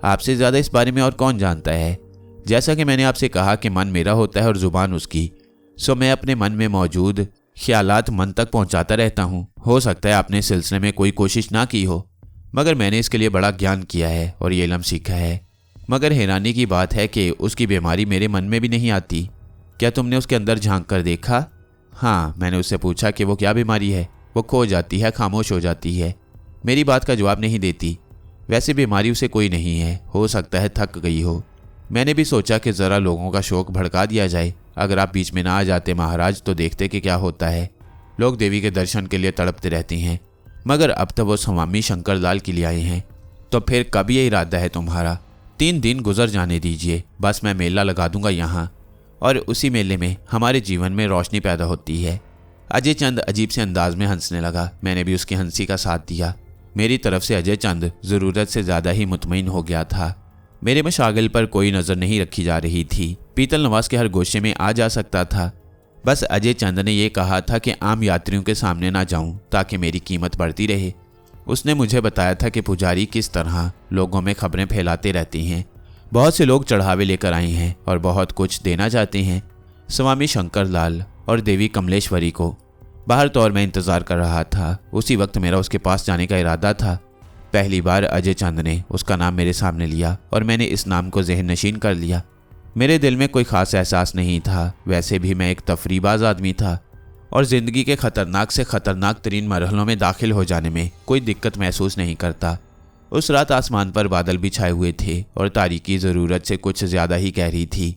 आपसे ज़्यादा इस बारे में और कौन जानता है। जैसा कि मैंने आपसे कहा कि मन मेरा होता है और ज़ुबान उसकी, सो मैं अपने मन में मौजूद ख्यालात मन तक पहुंचाता रहता हूं। हो सकता है आपने इस सिलसिले में कोई कोशिश ना की हो, मगर मैंने इसके लिए बड़ा ज्ञान किया है और ये इल्म सीखा है। मगर हैरानी की बात है कि उसकी बीमारी मेरे मन में भी नहीं आती। क्या तुमने उसके अंदर झांक कर देखा? हाँ, मैंने उससे पूछा कि वो क्या बीमारी है। वो खो जाती है, खामोश हो जाती है, मेरी बात का जवाब नहीं देती। वैसे बीमारी उसे कोई नहीं है, हो सकता है थक गई हो। मैंने भी सोचा कि ज़रा लोगों का शौक भड़का दिया जाए। अगर आप बीच में ना आ जाते महाराज तो देखते कि क्या होता है। लोग देवी के दर्शन के लिए तड़पते रहते हैं, मगर अब तो वो स्वामी शंकर लाल के लिए आए हैं। तो फिर कब ये इरादा है तुम्हारा? 3 दिन गुजर जाने दीजिए, बस मैं मेला लगा दूंगा यहाँ, और उसी मेले में हमारे जीवन में रोशनी पैदा होती है। अजय चंद अजीब से अंदाज में हंसने लगा। मैंने भी उसकी हंसी का साथ दिया। मेरी तरफ से अजय चंद ज़रूरत से ज़्यादा ही मुतमईन हो गया था। मेरे मशागिल पर कोई नज़र नहीं रखी जा रही थी। पीतल नवाज के हर गोशे में आ जा सकता था। बस अजय चंद ने यह कहा था कि आम यात्रियों के सामने ना जाऊं ताकि मेरी कीमत बढ़ती रहे। उसने मुझे बताया था कि पुजारी किस तरह लोगों में खबरें फैलाते रहती हैं। बहुत से लोग चढ़ावे लेकर आए हैं और बहुत कुछ देना चाहते हैं स्वामी शंकर लाल और देवी कमलेश्वरी को। बाहर तौर में इंतज़ार कर रहा था। उसी वक्त मेरा उसके पास जाने का इरादा था। पहली बार अजय चंद ने उसका नाम मेरे सामने लिया और मैंने इस नाम को ज़हन नशीन कर लिया। मेरे दिल में कोई ख़ास एहसास नहीं था। वैसे भी मैं एक तफरीबाज आदमी था और ज़िंदगी के ख़तरनाक से ख़तरनाक तरीन मरहलों में दाखिल हो जाने में कोई दिक्कत महसूस नहीं करता। उस रात आसमान पर बादल भी छाए हुए थे और तारीकी ज़रूरत से कुछ ज़्यादा ही गहरी थी,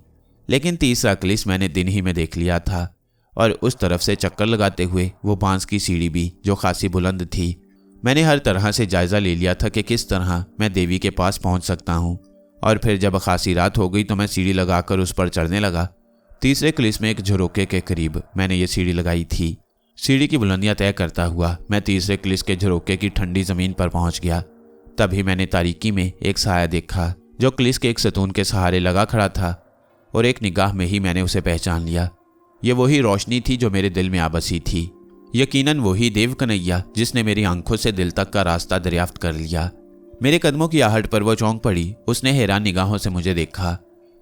लेकिन तीसरा क्लिस मैंने दिन ही में देख लिया था और उस तरफ से चक्कर लगाते हुए वो बांस की सीढ़ी भी जो खासी बुलंद थी। मैंने हर तरह से जायज़ा ले लिया था कि किस तरह मैं देवी के पास पहुंच सकता हूं और फिर जब खासी रात हो गई तो मैं सीढ़ी लगाकर उस पर चढ़ने लगा। तीसरे क्लिस में एक झरोके के करीब मैंने ये सीढ़ी लगाई थी। सीढ़ी की बुलंदियां तय करता हुआ मैं तीसरे क्लिस के झरोके की ठंडी जमीन पर पहुंच गया। तभी मैंने तारीकी में एक साया देखा जो क्लिस के एक सतून के सहारे लगा खड़ा था, और एक निगाह में ही मैंने उसे पहचान लिया। ये वही रोशनी थी जो मेरे दिल में आ बसी थी, यकीनन वही देव कन्हैया जिसने मेरी आंखों से दिल तक का रास्ता दरियाफ्त कर लिया। मेरे कदमों की आहट पर वो चौंक पड़ी। उसने हैरान निगाहों से मुझे देखा।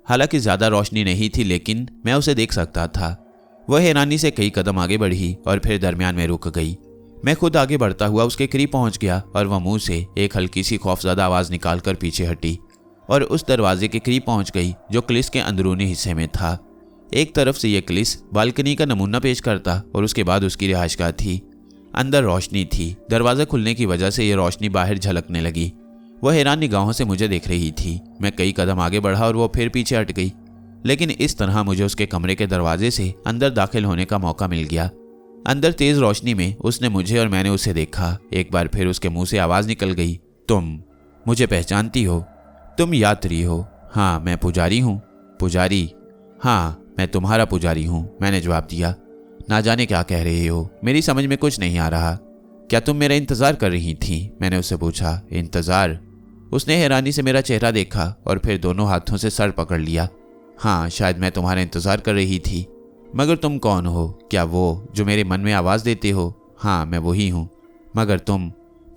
हालांकि ज्यादा रोशनी नहीं थी, लेकिन मैं उसे देख सकता था। वह हैरानी से कई कदम आगे बढ़ी और फिर दरमियान में रुक गई। मैं खुद आगे बढ़ता हुआ उसके करीब पहुंच गया और वह मुंह से एक हल्की सी खौफजदा आवाज निकालकर पीछे हटी और उस दरवाजे के करीब पहुंच गई जो क्लिस के अंदरूनी हिस्से में था। एक तरफ से यह क्लिस बालकनी का नमूना पेश करता और उसके बाद उसकी रिहाइशगाह थी। अंदर रोशनी थी। दरवाजा खुलने की वजह से यह रोशनी बाहर झलकने लगी। वह हैरान निगाहों से मुझे देख रही थी। मैं कई कदम आगे बढ़ा और वो फिर पीछे हट गई, लेकिन इस तरह मुझे उसके कमरे के दरवाजे से अंदर दाखिल होने का मौका मिल गया। अंदर तेज रोशनी में उसने मुझे और मैंने उसे देखा। एक बार फिर उसके मुंह से आवाज निकल गई, तुम मुझे पहचानती हो? तुम यात्री हो? हाँ, मैं पुजारी हूँ। पुजारी? हाँ, मैं तुम्हारा पुजारी हूँ, मैंने जवाब दिया। ना जाने क्या कह रहे हो, मेरी समझ में कुछ नहीं आ रहा। क्या तुम मेरा इंतजार कर रही थी? मैंने उससे पूछा। इंतजार? उसने हैरानी से मेरा चेहरा देखा और फिर दोनों हाथों से सर पकड़ लिया। हाँ, शायद मैं तुम्हारा इंतजार कर रही थी। मगर तुम कौन हो? क्या वो जो मेरे मन में आवाज़ देते हो? हाँ, मैं वही हूँ। मगर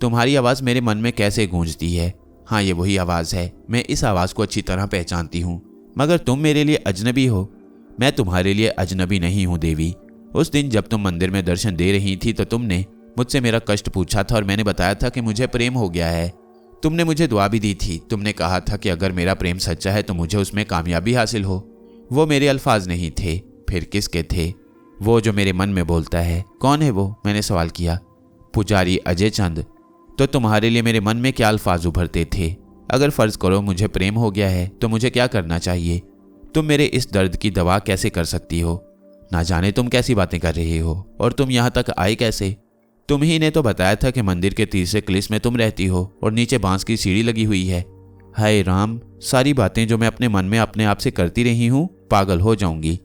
तुम्हारी आवाज़ मेरे मन में कैसे गूंजती है? हाँ, ये वही आवाज़ है। मैं इस आवाज़ को अच्छी तरह पहचानती हूँ। मगर तुम मेरे लिए अजनबी हो। मैं तुम्हारे लिए अजनबी नहीं हूँ देवी। उस दिन जब तुम मंदिर में दर्शन दे रही थी तो तुमने मुझसे मेरा कष्ट पूछा था और मैंने बताया था कि मुझे प्रेम हो गया है। तुमने मुझे दुआ भी दी थी। तुमने कहा था कि अगर मेरा प्रेम सच्चा है तो मुझे उसमें कामयाबी हासिल हो। वो मेरे अल्फाज नहीं थे, फिर किसके थे? वो जो मेरे मन में बोलता है। कौन है वो? मैंने सवाल किया। पुजारी अजय चंद। तो तुम्हारे लिए मेरे मन में क्या अल्फाज उभरते थे? अगर फर्ज करो मुझे प्रेम हो गया है तो मुझे क्या करना चाहिए? तुम मेरे इस दर्द की दवा कैसे कर सकती हो? ना जाने तुम कैसी बातें कर रहे हो, और तुम यहाँ तक आए कैसे? तुम ही ने तो बताया था कि मंदिर के तीसरे क्लिस में तुम रहती हो और नीचे बांस की सीढ़ी लगी हुई है। हाय राम, सारी बातें जो मैं अपने मन में अपने आप से करती रही हूँ, पागल हो जाऊंगी।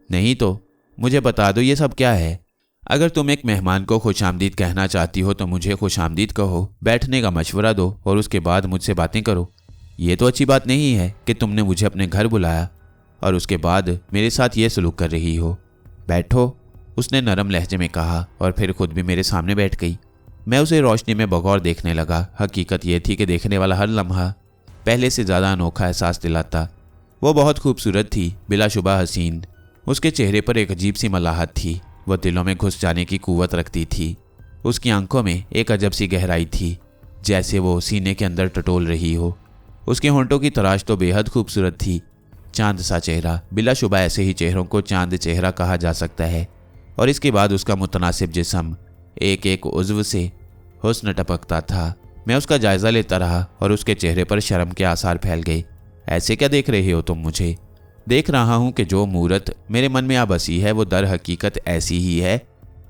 नहीं तो मुझे बता दो ये सब क्या है? अगर तुम एक मेहमान को खुशामदीद कहना चाहती हो तो मुझे खुशामदीद कहो, बैठने का मशवरा दो और उसके बाद मुझसे बातें करो। ये तो अच्छी बात नहीं है कि तुमने मुझे अपने घर बुलाया और उसके बाद मेरे साथ ये सलूक कर रही हो। बैठो, उसने नरम लहजे में कहा और फिर खुद भी मेरे सामने बैठ गई। मैं उसे रोशनी में बगौर देखने लगा। हकीकत यह थी कि देखने वाला हर लम्हा पहले से ज़्यादा अनोखा एहसास दिलाता। वो बहुत खूबसूरत थी, बिलाशुबा हसीन। उसके चेहरे पर एक अजीब सी मलाहत थी। वह दिलों में घुस जाने की कुव्वत रखती थी। उसकी आंखों में एक अजब सी गहराई थी, जैसे वो सीने के अंदर टटोल रही हो। उसके होंठों की तराश तो बेहद खूबसूरत थी। चांद सा चेहरा। बिलाशुबा ऐसे ही चेहरों को चांद चेहरा कहा जा सकता है। और इसके बाद उसका मुतनासिब जिस्म, एक एक उज़्व से हुस्न टपकता था। मैं उसका जायज़ा लेता रहा और उसके चेहरे पर शर्म के आसार फैल गए। ऐसे क्या देख रहे हो तुम मुझे? देख रहा हूँ कि जो मूरत मेरे मन में आ बसी है वो दर हकीकत ऐसी ही है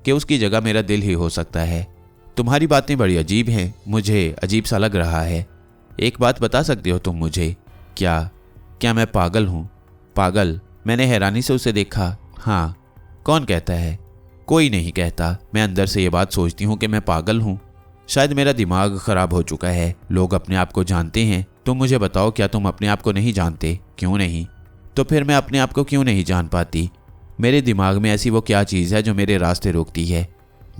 कि उसकी जगह मेरा दिल ही हो सकता है। तुम्हारी बातें बड़ी अजीब हैं, मुझे अजीब सा लग रहा है। एक बात बता सकते हो तुम मुझे? क्या मैं पागल हूँ? पागल? मैंने हैरानी से उसे देखा। हाँ। कौन कहता है? कोई नहीं कहता। मैं अंदर से ये बात सोचती हूँ कि मैं पागल हूँ। शायद मेरा दिमाग खराब हो चुका है। लोग अपने आप को जानते हैं। तुम मुझे बताओ, क्या तुम अपने आप को नहीं जानते? क्यों नहीं? तो फिर मैं अपने आप को क्यों नहीं जान पाती? मेरे दिमाग में ऐसी वो क्या चीज़ है जो मेरे रास्ते रोकती है?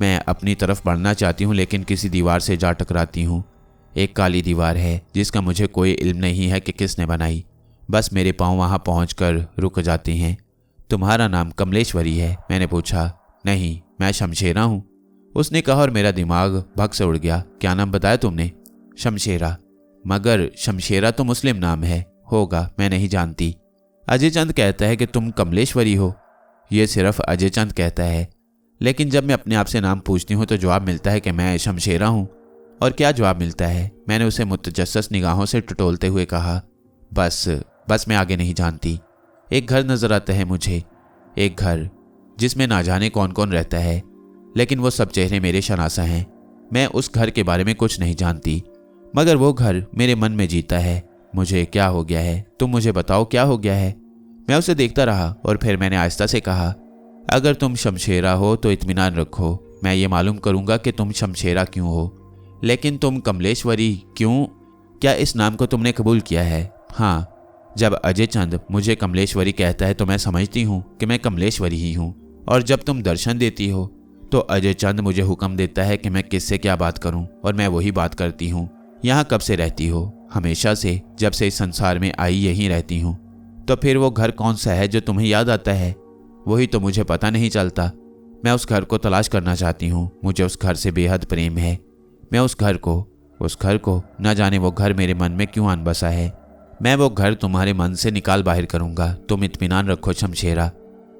मैं अपनी तरफ बढ़ना चाहती हूँ लेकिन किसी दीवार से जा टकराती हूँ। एक काली दीवार है जिसका मुझे कोई इल्म नहीं है कि किसने बनाई। बस मेरे पाँव वहाँ पहुँचकर रुक जाते हैं। तुम्हारा नाम कमलेश्वरी है? मैंने पूछा। नहीं, मैं शमशेरा हूँ, उसने कहा और मेरा दिमाग भग से उड़ गया। क्या नाम बताया तुमने? शमशेरा। मगर शमशेरा तो मुस्लिम नाम है। होगा, मैं नहीं जानती। अजय चंद कहता है कि तुम कमलेश्वरी हो। ये सिर्फ अजय चंद कहता है, लेकिन जब मैं अपने आप से नाम पूछती हूँ तो जवाब मिलता है कि मैं शमशेरा हूँ। और क्या जवाब मिलता है? मैंने उसे मुतजस्सस निगाहों से टटोलते हुए कहा। बस मैं आगे नहीं जानती। एक घर नजर आता है मुझे, एक घर जिसमें ना जाने कौन कौन रहता है, लेकिन वो सब चेहरे मेरे शनासा हैं। मैं उस घर के बारे में कुछ नहीं जानती, मगर वो घर मेरे मन में जीता है। मुझे क्या हो गया है? तुम मुझे बताओ क्या हो गया है। मैं उसे देखता रहा और फिर मैंने आहिस्ता से कहा, अगर तुम शमशेरा हो तो इत्मीनान रखो, मैं ये मालूम करूंगा कि तुम शमशेरा क्यों हो। लेकिन तुम कमलेश्वरी क्यों? क्या इस नाम को तुमने कबूल किया है? हाँ, जब अजय चंद मुझे कमलेश्वरी कहता है तो मैं समझती हूँ कि मैं कमलेश्वरी ही हूँ। और जब तुम दर्शन देती हो तो अजय चंद मुझे हुक्म देता है कि मैं किससे क्या बात करूँ, और मैं वही बात करती हूँ। यहाँ कब से रहती हो? हमेशा से, जब से इस संसार में आई यहीं रहती हूँ। तो फिर वो घर कौन सा है जो तुम्हें याद आता है? वही तो मुझे पता नहीं चलता। मैं उस घर को तलाश करना चाहती हूँ। मुझे उस घर से बेहद प्रेम है। मैं उस घर को न जाने वो घर मेरे मन में क्यों आन बसा है। मैं वो घर तुम्हारे मन से निकाल बाहर करूँगा। तुम इत्मीनान रखो शमशेरा।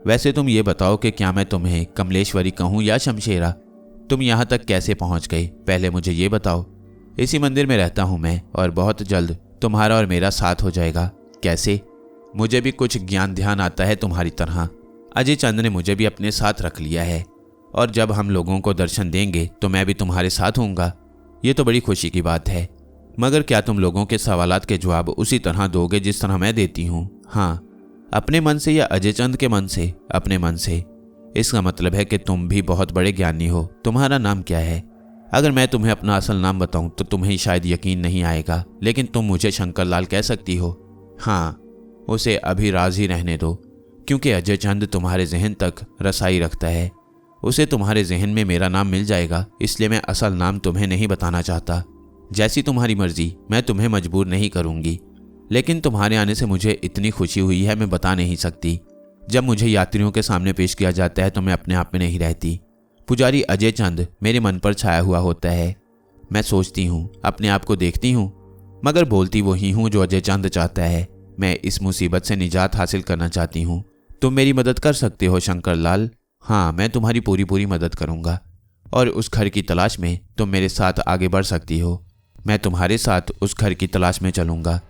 वैसे तुम ये बताओ कि क्या मैं तुम्हें कमलेश्वरी कहूँ या शमशेरा? तुम यहाँ तक कैसे पहुँच गई, पहले मुझे ये बताओ। इसी मंदिर में रहता हूँ मैं, और बहुत जल्द तुम्हारा और मेरा साथ हो जाएगा। कैसे? मुझे भी कुछ ज्ञान ध्यान आता है तुम्हारी तरह। अजय चंद ने मुझे भी अपने साथ रख लिया है, और जब हम लोगों को दर्शन देंगे तो मैं भी तुम्हारे साथ होऊंगा। ये तो बड़ी खुशी की बात है। मगर क्या तुम लोगों के सवालात के जवाब उसी तरह दोगे जिस तरह मैं देती हूँ? हाँ, अपने मन से या अजय चंद के मन से? अपने मन से। इसका मतलब है कि तुम भी बहुत बड़े ज्ञानी हो। तुम्हारा नाम क्या है? अगर मैं तुम्हें अपना असल नाम बताऊं तो तुम्हें शायद यकीन नहीं आएगा, लेकिन तुम मुझे शंकरलाल कह सकती हो। हाँ, उसे अभी राज ही रहने दो, क्योंकि अजय चंद तुम्हारे जहन तक रसाई रखता है। उसे तुम्हारे जहन में मेरा नाम मिल जाएगा, इसलिए मैं असल नाम तुम्हें नहीं बताना चाहता। जैसी तुम्हारी मर्जी, मैं तुम्हें मजबूर नहीं करूंगी। लेकिन तुम्हारे आने से मुझे इतनी खुशी हुई है, मैं बता नहीं सकती। जब मुझे यात्रियों के सामने पेश किया जाता है तो मैं अपने आप में नहीं रहती। पुजारी अजय चंद मेरे मन पर छाया हुआ होता है। मैं सोचती हूँ, अपने आप को देखती हूँ, मगर बोलती वही हूँ जो अजय चंद चाहता है। मैं इस मुसीबत से निजात हासिल करना चाहती हूँ। तुम मेरी मदद कर सकते हो शंकरलाल? हाँ, मैं तुम्हारी पूरी मदद करूँगा, और उस घर की तलाश में तुम मेरे साथ आगे बढ़ सकती हो। मैं तुम्हारे साथ उस घर की तलाश में चलूँगा।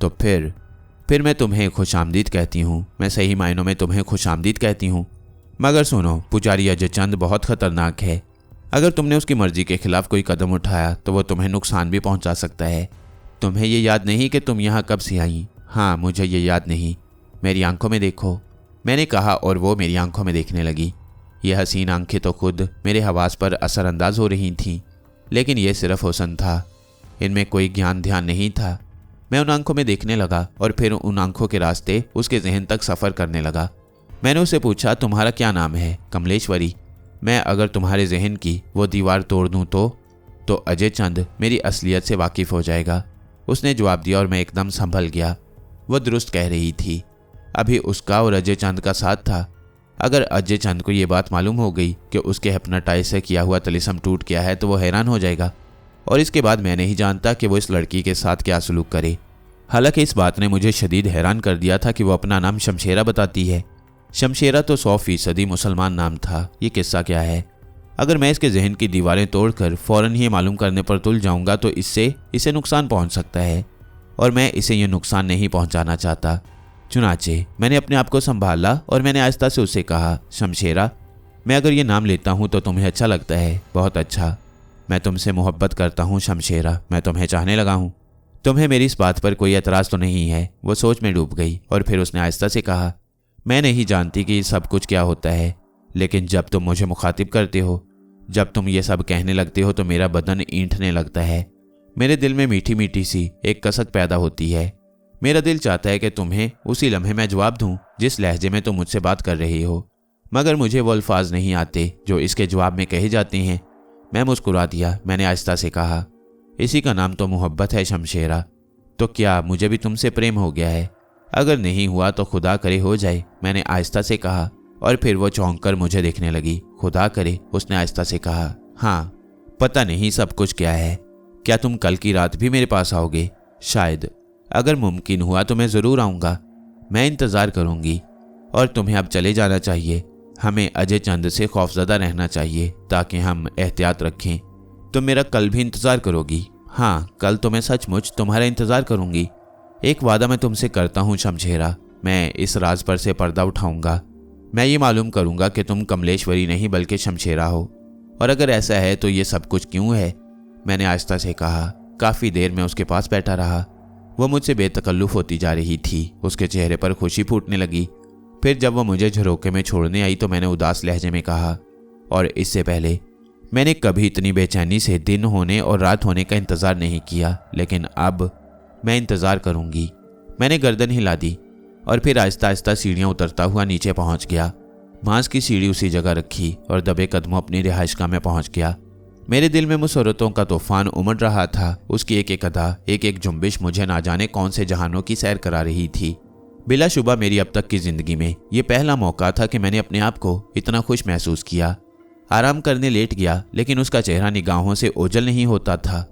तो फिर मैं तुम्हें खुशामदीद कहती हूँ। मैं सही मायनों में तुम्हें खुशामदीद कहती हूँ। मगर सुनो, पुजारी अजय चंद बहुत खतरनाक है। अगर तुमने उसकी मर्जी के खिलाफ कोई कदम उठाया तो वो तुम्हें नुकसान भी पहुंचा सकता है। तुम्हें ये याद नहीं कि तुम यहाँ कब से आई? हाँ, मुझे ये याद नहीं। मेरी आंखों में देखो, मैंने कहा, और वो मेरी आंखों में देखने लगी। ये हसीन आंखें तो खुद मेरे हवास पर असरअंदाज हो रही थीं, लेकिन यह सिर्फ हुस्न था, इनमें कोई ज्ञान ध्यान नहीं था। मैं उन आंखों में देखने लगा और फिर उन आंखों के रास्ते उसके जहन तक सफ़र करने लगा। मैंने उसे पूछा, तुम्हारा क्या नाम है? कमलेश्वरी। मैं अगर तुम्हारे जहन की वो दीवार तोड़ दूँ तो अजय चंद मेरी असलियत से वाकिफ़ हो जाएगा। उसने जवाब दिया और मैं एकदम संभल गया। वो दुरुस्त कह रही थी। अभी उसका और अजय चंद का साथ था। अगर अजय चंद को ये बात मालूम हो गई कि उसके हिप्नोटाइज से किया हुआ तलिस्म टूट गया है तो वो हैरान हो जाएगा, और इसके बाद मैं नहीं जानता कि वो इस लड़की के साथ क्या सलूक करे। हालांकि इस बात ने मुझे शदीद हैरान कर दिया था कि वो अपना नाम शमशेरा बताती है। शमशेरा तो 100% मुसलमान नाम था। ये किस्सा क्या है? अगर मैं इसके जहन की दीवारें तोड़कर फ़ौरन ही मालूम करने पर तुल जाऊंगा तो इससे इसे नुकसान पहुंच सकता है, और मैं इसे ये नुकसान नहीं पहुंचाना चाहता। चुनाचे मैंने अपने आप को संभाला और मैंने आहिस्ता से उससे कहा, शमशेरा, मैं अगर ये नाम लेता हूँ तो तुम्हें अच्छा लगता है? बहुत अच्छा। मैं तुमसे मोहब्बत करता हूँ शमशेरा, मैं तुम्हें चाहने लगा हूँ। तुम्हें मेरी इस बात पर कोई एतराज़ तो नहीं है? वो सोच में डूब गई और फिर उसने आहिस्ता से कहा, मैं नहीं जानती कि ये सब कुछ क्या होता है, लेकिन जब तुम मुझे मुखातिब करते हो, जब तुम ये सब कहने लगते हो तो मेरा बदन ईंठने लगता है। मेरे दिल में मीठी मीठी सी एक कसक पैदा होती है। मेरा दिल चाहता है कि तुम्हें उसी लम्हे मैं जवाब दूं जिस लहजे में तुम मुझसे बात कर रही हो, मगर मुझे वो अल्फाज नहीं आते जो इसके जवाब में कहे जाते हैं। मैं मुस्कुरा दिया। मैंने आहिस्ता से कहा, इसी का नाम तो मोहब्बत है शमशेरा। तो क्या मुझे भी तुमसे प्रेम हो गया है? अगर नहीं हुआ तो खुदा करे हो जाए, मैंने आहिस्ता से कहा, और फिर वो चौंक कर मुझे देखने लगी। खुदा करे, उसने आहिस्ता से कहा। हाँ, पता नहीं सब कुछ क्या है। क्या तुम कल की रात भी मेरे पास आओगे? शायद। अगर मुमकिन हुआ तो मैं ज़रूर आऊँगा। मैं इंतज़ार करूँगी। और तुम्हें अब चले जाना चाहिए। हमें अजय चंद से खौफज़दा रहना चाहिए ताकि हम एहतियात रखें। तुम मेरा कल भी इंतज़ार करोगी? हाँ, कल तो मैं सचमुच तुम्हारा इंतज़ार करूँगी। एक वादा मैं तुमसे करता हूँ शमशेरा, मैं इस राज पर से पर्दा उठाऊँगा। मैं ये मालूम करूँगा कि तुम कमलेश्वरी नहीं बल्कि शमशेरा हो, और अगर ऐसा है तो ये सब कुछ क्यों है? मैंने आहिस्ता से कहा। काफ़ी देर में उसके पास बैठा रहा। वो मुझसे बेतकल्लुफ़ होती जा रही थी। उसके चेहरे पर खुशी फूटने लगी। फिर जब वो मुझे झरोके में छोड़ने आई तो मैंने उदास लहजे में कहा, और इससे पहले मैंने कभी इतनी बेचैनी से दिन होने और रात होने का इंतज़ार नहीं किया, लेकिन अब मैं इंतज़ार करूँगी। मैंने गर्दन हिला दी और फिर आहिस्ता आहिस्ता सीढ़ियाँ उतरता हुआ नीचे पहुँच गया। बांस की सीढ़ी उसी जगह रखी और दबे कदमों अपनी रिहाइशगाह में पहुँच गया। मेरे दिल में मुसरतों का तूफान उमड़ रहा था। उसकी एक एक अदा, एक एक जुम्बिश मुझे ना जाने कौन से जहानों की सैर करा रही थी। बिलाशुबा मेरी अब तक की जिंदगी में ये पहला मौका था कि मैंने अपने आप को इतना खुश महसूस किया। आराम करने लेट गया, लेकिन उसका चेहरा निगाहों से ओझल नहीं होता था।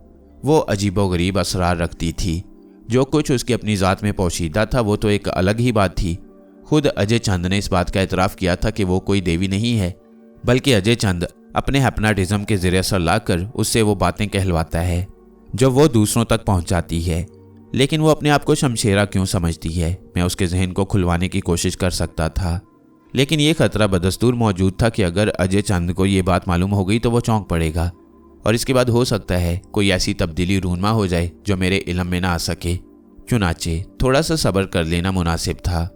वो अजीबोगरीब असरार रखती थी। जो कुछ उसकी अपनी ज़ात में पोशीदा था वो तो एक अलग ही बात थी। खुद अजय चंद ने इस बात का एतराफ़ किया था कि वो कोई देवी नहीं है, बल्कि अजय चंद अपने हिप्नोटिज्म के ज़रिए असर लाकर उससे वो बातें कहलवाता है जो वो दूसरों तक पहुंच जाती है। लेकिन वो अपने आप को शमशेरा क्यों समझती है? मैं उसके जहन को खुलवाने की कोशिश कर सकता था, लेकिन ये खतरा बदस्तूर मौजूद था कि अगर अजय चंद को ये बात मालूम हो गई तो वो चौंक पड़ेगा, और इसके बाद हो सकता है कोई ऐसी तब्दीली रूनमा हो जाए जो मेरे इल्म में ना आ सके। चुनाचे थोड़ा सा सब्र कर लेना मुनासिब था।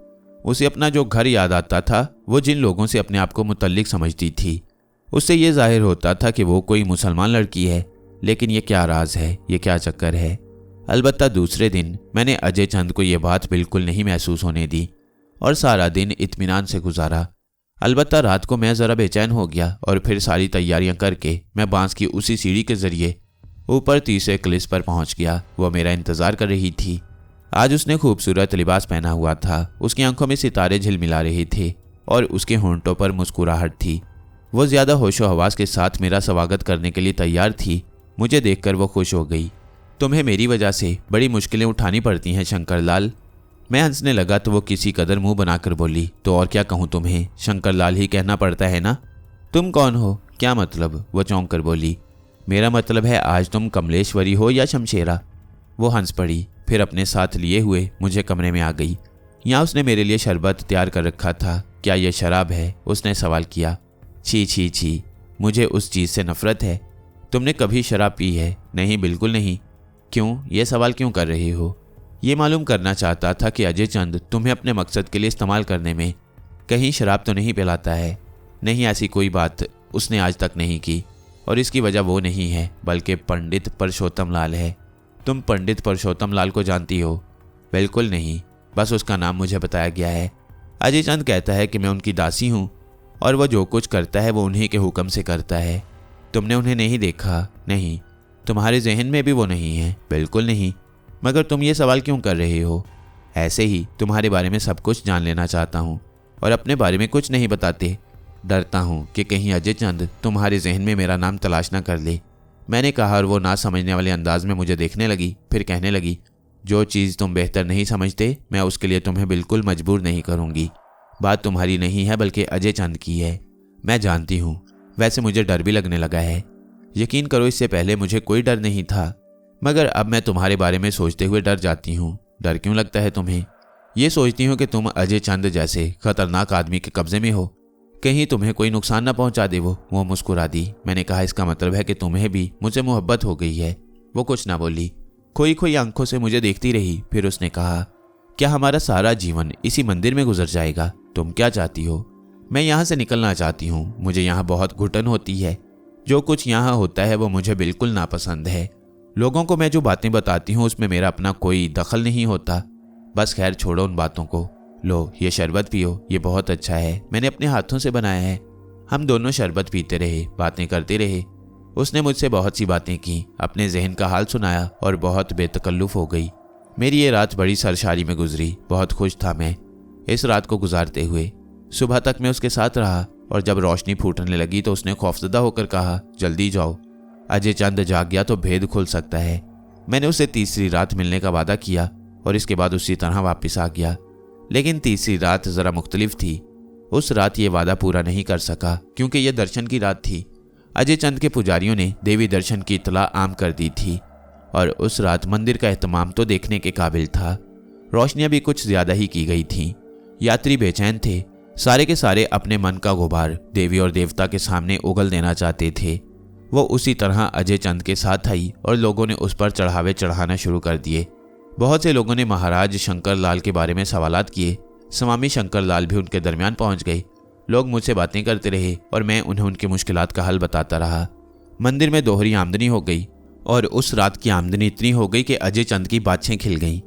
उसे अपना जो घर याद आता था, वो जिन लोगों से अपने आप को मुतल्लिक समझती थी, उससे ये जाहिर होता था कि वो कोई मुसलमान लड़की है। लेकिन ये क्या राज है, ये क्या चक्कर है? अलबत्ता दूसरे दिन मैंने अजय चंद को ये बात बिल्कुल नहीं महसूस होने दी और सारा दिन इत्मीनान से गुजारा। अलबत्ता रात को मैं ज़रा बेचैन हो गया और फिर सारी तैयारियां करके मैं बांस की उसी सीढ़ी के ज़रिए ऊपर तीसरे क्लिस पर पहुंच गया। वो मेरा इंतज़ार कर रही थी। आज उसने खूबसूरत लिबास पहना हुआ था। उसकी आंखों में सितारे झिलमिला रहे थे और उसके होंठों पर मुस्कुराहट थी। वो ज़्यादा होशो हवास के साथ मेरा स्वागत करने के लिए तैयार थी। मुझे देखकर वो खुश हो गई। तुम्हें मेरी वजह से बड़ी मुश्किलें उठानी पड़ती हैं शंकरलाल। मैं हंसने लगा तो वो किसी कदर मुंह बनाकर बोली, तो और क्या कहूँ तुम्हें, शंकरलाल ही कहना पड़ता है ना। तुम कौन हो? क्या मतलब? वो चौंक कर बोली। मेरा मतलब है आज तुम कमलेश्वरी हो या शमशेरा। वो हंस पड़ी, फिर अपने साथ लिए हुए मुझे कमरे में आ गई। यहाँ उसने मेरे लिए शरबत तैयार कर रखा था। क्या यह शराब है? उसने सवाल किया। छी छी छी, मुझे उस चीज़ से नफरत है। तुमने कभी शराब पी है? नहीं, बिल्कुल नहीं। क्यों? ये सवाल क्यों कर रही हो? ये मालूम करना चाहता था कि अजय चंद तुम्हें अपने मकसद के लिए इस्तेमाल करने में कहीं शराब तो नहीं पिलाता है। नहीं, ऐसी कोई बात उसने आज तक नहीं की, और इसकी वजह वो नहीं है बल्कि पंडित परशोत्तम लाल है। तुम पंडित परशोत्तम लाल को जानती हो? बिल्कुल नहीं, बस उसका नाम मुझे बताया गया है। अजय चंद कहता है कि मैं उनकी दासी हूँ और वह जो कुछ करता है वो उन्हीं के हुक्म से करता है। तुमने उन्हें नहीं देखा? नहीं। तुम्हारे जहन में भी वो नहीं है? बिल्कुल नहीं। मगर तुम ये सवाल क्यों कर रहे हो? ऐसे ही तुम्हारे बारे में सब कुछ जान लेना चाहता हूँ और अपने बारे में कुछ नहीं बताते। डरता हूँ कि कहीं अजय चंद तुम्हारे जहन में मेरा नाम तलाश ना कर ले। मैंने कहा और वो ना समझने वाले अंदाज में मुझे देखने लगी। फिर कहने लगी, जो चीज़ तुम बेहतर नहीं समझते मैं उसके लिए तुम्हें बिल्कुल मजबूर नहीं करूँगी। बात तुम्हारी नहीं है बल्कि अजय चंद की है। मैं जानती हूँ, वैसे मुझे डर भी लगने लगा है। यकीन करो, इससे पहले मुझे कोई डर नहीं था, मगर अब मैं तुम्हारे बारे में सोचते हुए डर जाती हूँ। डर क्यों लगता है तुम्हें? ये सोचती हूँ कि तुम अजय चंद जैसे खतरनाक आदमी के कब्जे में हो, कहीं तुम्हें कोई नुकसान न पहुँचा दे। वो मुस्कुरा दी। मैंने कहा, इसका मतलब है कि तुम्हें भी मुझसे मोहब्बत हो गई है। वो कुछ ना बोली, खोई खोई आंखों से मुझे देखती रही। फिर उसने कहा, क्या हमारा सारा जीवन इसी मंदिर में गुजर जाएगा? तुम क्या चाहती हो? मैं यहाँ से निकलना चाहती हूँ। मुझे यहाँ बहुत घुटन होती है। जो कुछ यहाँ होता है वो मुझे बिल्कुल नापसंद है। लोगों को मैं जो बातें बताती हूँ उसमें मेरा अपना कोई दखल नहीं होता। बस खैर, छोड़ो उन बातों को। लो, ये शरबत पियो, ये बहुत अच्छा है, मैंने अपने हाथों से बनाया है। हम दोनों शरबत पीते रहे, बातें करते रहे। उसने मुझसे बहुत सी बातें की, अपने जहन का हाल सुनाया और बहुत बेतकल्लुफ़ हो गई। मेरी ये रात बड़ी सरशारी में गुजरी। बहुत खुश था मैं इस रात को गुजारते हुए। सुबह तक मैं उसके साथ रहा और जब रोशनी फूटने लगी तो उसने खौफजदा होकर कहा, जल्दी जाओ, अजय चंद जाग गया तो भेद खुल सकता है। मैंने उससे तीसरी रात मिलने का वादा किया और इसके बाद उसी तरह वापस आ गया। लेकिन तीसरी रात ज़रा मुख्तलिफ थी। उस रात ये वादा पूरा नहीं कर सका क्योंकि यह दर्शन की रात थी। अजय चंद के पुजारियों ने देवी दर्शन की इत्तला आम कर दी थी और उस रात मंदिर का एहतमाम तो देखने के काबिल था। रोशनियां भी कुछ ज़्यादा ही की गई थीं। यात्री बेचैन थे। सारे के सारे अपने मन का गुबार देवी और देवता के सामने उगल देना चाहते थे। वो उसी तरह अजय चंद के साथ आई और लोगों ने उस पर चढ़ावे चढ़ाना शुरू कर दिए। बहुत से लोगों ने महाराज शंकर लाल के बारे में सवालात किए। स्वामी शंकर लाल भी उनके दरमियान पहुंच गए। लोग मुझसे बातें करते रहे और मैं उन्हें उनकी मुश्किलात का हल बताता रहा। मंदिर में दोहरी आमदनी हो गई और उस रात की आमदनी इतनी हो गई कि अजय चंद की बातें खिल गईं।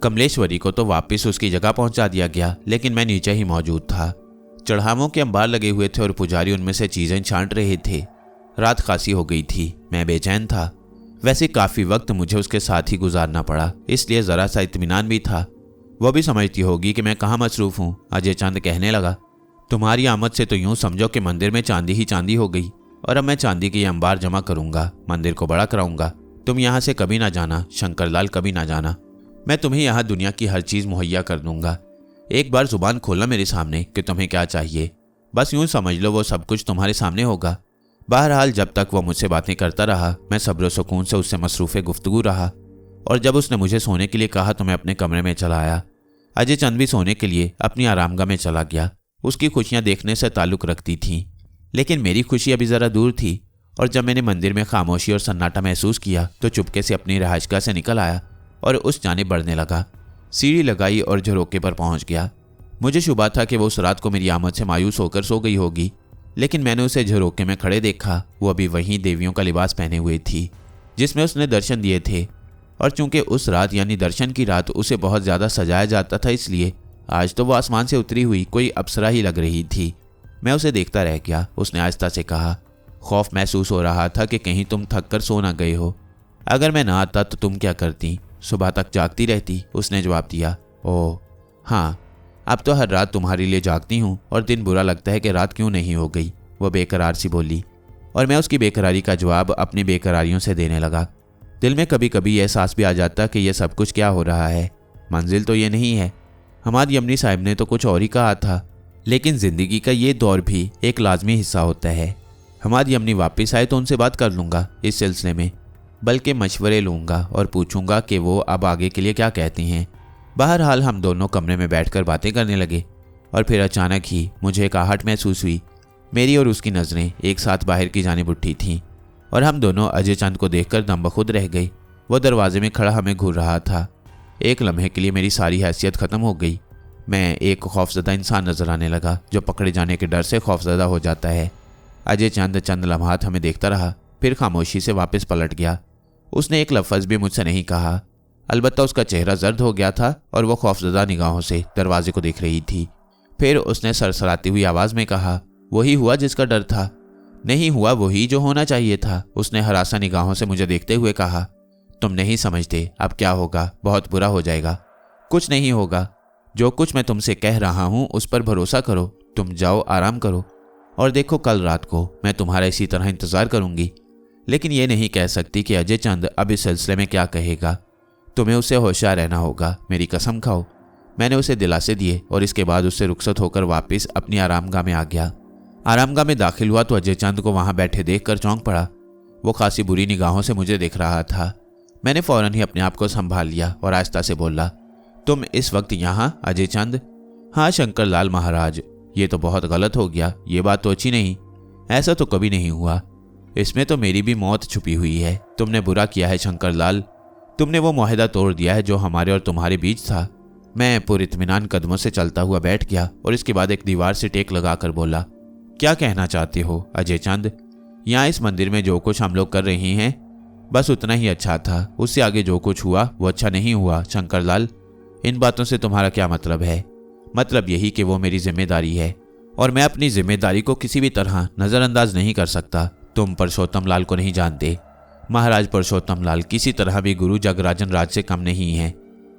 कमलेश्वरी को तो वापस उसकी जगह पहुंचा दिया गया, लेकिन मैं नीचे ही मौजूद था। चढ़ावों के अंबार लगे हुए थे और पुजारी उनमें से चीजें छांट रहे थे। रात खासी हो गई थी, मैं बेचैन था। वैसे काफी वक्त मुझे उसके साथ ही गुजारना पड़ा, इसलिए जरा सा इत्मीनान भी था। वो भी समझती होगी कि मैं कहाँ मसरूफ हूँ। अजय चंद कहने लगा, तुम्हारी आमद से तो यूं समझो कि मंदिर में चांदी ही चांदी हो गई और अब मैं चांदी के ये अंबार जमा करूंगा, मंदिर को बड़ा कराऊंगा। तुम यहाँ से कभी ना जाना, शंकरलाल कभी ना जाना। मैं तुम्हें यहाँ दुनिया की हर चीज मुहैया कर दूंगा। एक बार जुबान खोलना मेरे सामने कि तुम्हें क्या चाहिए, बस यूं समझ लो वो सब कुछ तुम्हारे सामने होगा। बहरहाल जब तक वो मुझसे बातें करता रहा, मैं सब्र सुकून से उससे मसरूफ़ गुफ्तगू रहा और जब उसने मुझे सोने के लिए कहा तो मैं अपने कमरे में चला आया। अजय चंद भी सोने के लिए अपनी आरामगाह में चला गया। उसकी खुशियां देखने से ताल्लुक़ रखती थीं, लेकिन मेरी खुशी अभी ज़रा दूर थी और जब मैंने मंदिर में खामोशी और सन्नाटा महसूस किया तो चुपके से अपनी रहायशगाह से निकल आया और उस जानिब बढ़ने लगा। सीढ़ी लगाई और झरोके पर पहुंच गया। मुझे शुबा था कि वो उस रात को मेरी आमद से मायूस होकर सो गई होगी, लेकिन मैंने उसे झरोके में खड़े देखा। वो अभी वहीं देवियों का लिबास पहने हुए थी जिसमें उसने दर्शन दिए थे, और चूंकि उस रात यानी दर्शन की रात उसे बहुत ज़्यादा सजाया जाता था, इसलिए आज तो वो आसमान से उतरी हुई कोई अप्सरा ही लग रही थी। मैं उसे देखता रह गया। उसने आहिस्ता से कहा, खौफ महसूस हो रहा था कि कहीं तुम थक कर सो ना गए हो। अगर मैं ना आता तो तुम क्या करती? सुबह तक जागती रहती। उसने जवाब दिया, ओह हाँ, अब तो हर रात तुम्हारे लिए जागती हूँ और दिन बुरा लगता है कि रात क्यों नहीं हो गई। वो बेकरार सी बोली और मैं उसकी बेकरारी का जवाब अपनी बेकरारियों से देने लगा। दिल में कभी कभी यह एहसास भी आ जाता कि यह सब कुछ क्या हो रहा है। मंजिल तो ये नहीं है। हमारी यमनी साहिब ने तो कुछ और ही कहा था, लेकिन ज़िंदगी का ये दौर भी एक लाजमी हिस्सा होता है। हमारी यमनी वापस आए तो उनसे बात कर लूँगा इस सिलसिले में, बल्कि मशवरे लूँगा और पूछूंगा कि वो अब आगे के लिए क्या कहती हैं। बहरहाल हम दोनों कमरे में बैठकर बातें करने लगे और फिर अचानक ही मुझे एक आहट महसूस हुई। मेरी और उसकी नज़रें एक साथ बाहर की जानिब उठी थीं और हम दोनों अजय चंद को देखकर दम बखुद रह गई। वो दरवाजे में खड़ा हमें घूर रहा था। एक लम्हे के लिए मेरी सारी हैसियत ख़त्म हो गई। मैं एक खौफजदा इंसान नजर आने लगा जो पकड़े जाने के डर से खौफजदा हो जाता है। अजय चंद लम्हात हमें देखता रहा, फिर खामोशी से वापस पलट गया। उसने एक लफ्ज़ भी मुझसे नहीं कहा। अलबत्ता उसका चेहरा जर्द हो गया था और वह खौफजदा निगाहों से दरवाजे को देख रही थी। फिर उसने सरसराती हुई आवाज़ में कहा, वही हुआ जिसका डर था। नहीं हुआ वही जो होना चाहिए था। उसने हरासा निगाहों से मुझे देखते हुए कहा, तुम नहीं समझते, अब क्या होगा, बहुत बुरा हो जाएगा। कुछ नहीं होगा। जो कुछ मैं तुमसे कह रहा हूँ उस पर भरोसा करो। तुम जाओ, आराम करो और देखो कल रात को मैं तुम्हारा इसी तरह इंतज़ार करूँगी। लेकिन ये नहीं कह सकती कि अजय चंद अब इस सिलसिले में क्या कहेगा। तुम्हें उससे होशियार रहना होगा, मेरी कसम खाओ। मैंने उसे दिलासे दिए और इसके बाद उससे रुखसत होकर वापस अपनी आरामगाह में आ गया। आरामगाह में दाखिल हुआ तो अजय चंद को वहाँ बैठे देखकर चौंक पड़ा। वो खासी बुरी निगाहों से मुझे देख रहा था। मैंने फ़ौरन ही अपने आप को संभाल लिया और आहिस्ता से बोला, तुम इस वक्त यहाँ अजय चंद? हाँ शंकरलाल महाराज। ये तो बहुत गलत हो गया, ये बात तो अच्छी नहीं। ऐसा तो कभी नहीं हुआ। इसमें तो मेरी भी मौत छुपी हुई है। तुमने बुरा किया है शंकरलाल। तुमने वो मुआहदा तोड़ दिया है जो हमारे और तुम्हारे बीच था। मैं पुरित्मीनान कदमों से चलता हुआ बैठ गया और इसके बाद एक दीवार से टेक लगाकर बोला, क्या कहना चाहते हो अजय चंद? यहाँ इस मंदिर में जो कुछ हम लोग कर रहे हैं बस उतना ही अच्छा था। उससे आगे जो कुछ हुआ वो अच्छा नहीं हुआ। शंकरलाल, इन बातों से तुम्हारा क्या मतलब है? मतलब यही कि वो मेरी जिम्मेदारी है और मैं अपनी जिम्मेदारी को किसी भी तरह नज़रअंदाज नहीं कर सकता। तुम परसोत्तम लाल को नहीं जानते। महाराज परसोत्तम लाल किसी तरह भी गुरु जगराजन राज से कम नहीं है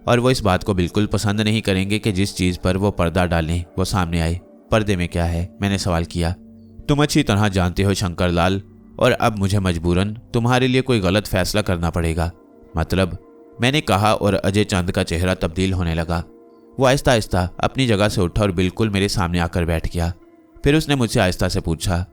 और वो इस बात को बिल्कुल पसंद नहीं करेंगे कि जिस चीज़ पर वो पर्दा डालें वो सामने आए। पर्दे में क्या है? मैंने सवाल किया। तुम अच्छी तरह जानते हो शंकरलाल, और अब मुझे मजबूरन तुम्हारे लिए कोई गलत फैसला करना पड़ेगा। मतलब? मैंने कहा और अजय चंद का चेहरा तब्दील होने लगा। वो आहिस्ता आहिस्ता अपनी जगह से उठा और बिल्कुल मेरे सामने आकर बैठ गया। फिर उसने मुझसे आहिस्ता से पूछा,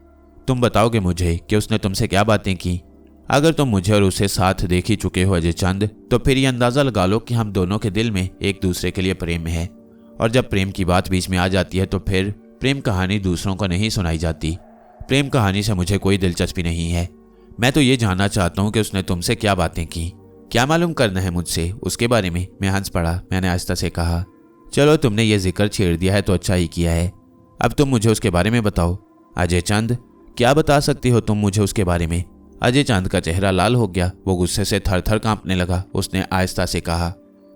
तुम बताओगे मुझे कि उसने तुमसे क्या बातें की? अगर तुम मुझे और उसे साथ देख ही चुके हो अजय चंद, तो फिर ये अंदाज़ा लगा लो कि हम दोनों के दिल में एक दूसरे के लिए प्रेम है। और जब प्रेम की बात बीच में आ जाती है तो फिर प्रेम कहानी दूसरों को नहीं सुनाई जाती। प्रेम कहानी से मुझे कोई दिलचस्पी नहीं है। मैं तो ये जानना चाहता हूँ कि उसने तुमसे क्या बातें की, क्या मालूम करना है मुझसे उसके बारे में? मैं हंस पड़ा। मैंने आहिस्ता से कहा, चलो तुमने ये जिक्र छेड़ दिया है तो अच्छा ही किया है। अब तुम मुझे उसके बारे में बताओ। अजय चंद, क्या बता सकती हो तुम मुझे उसके बारे में? अजय चंद का चेहरा लाल हो गया। वो गुस्से से थर थर कांपने लगा। उसने आहिस्ता से कहा,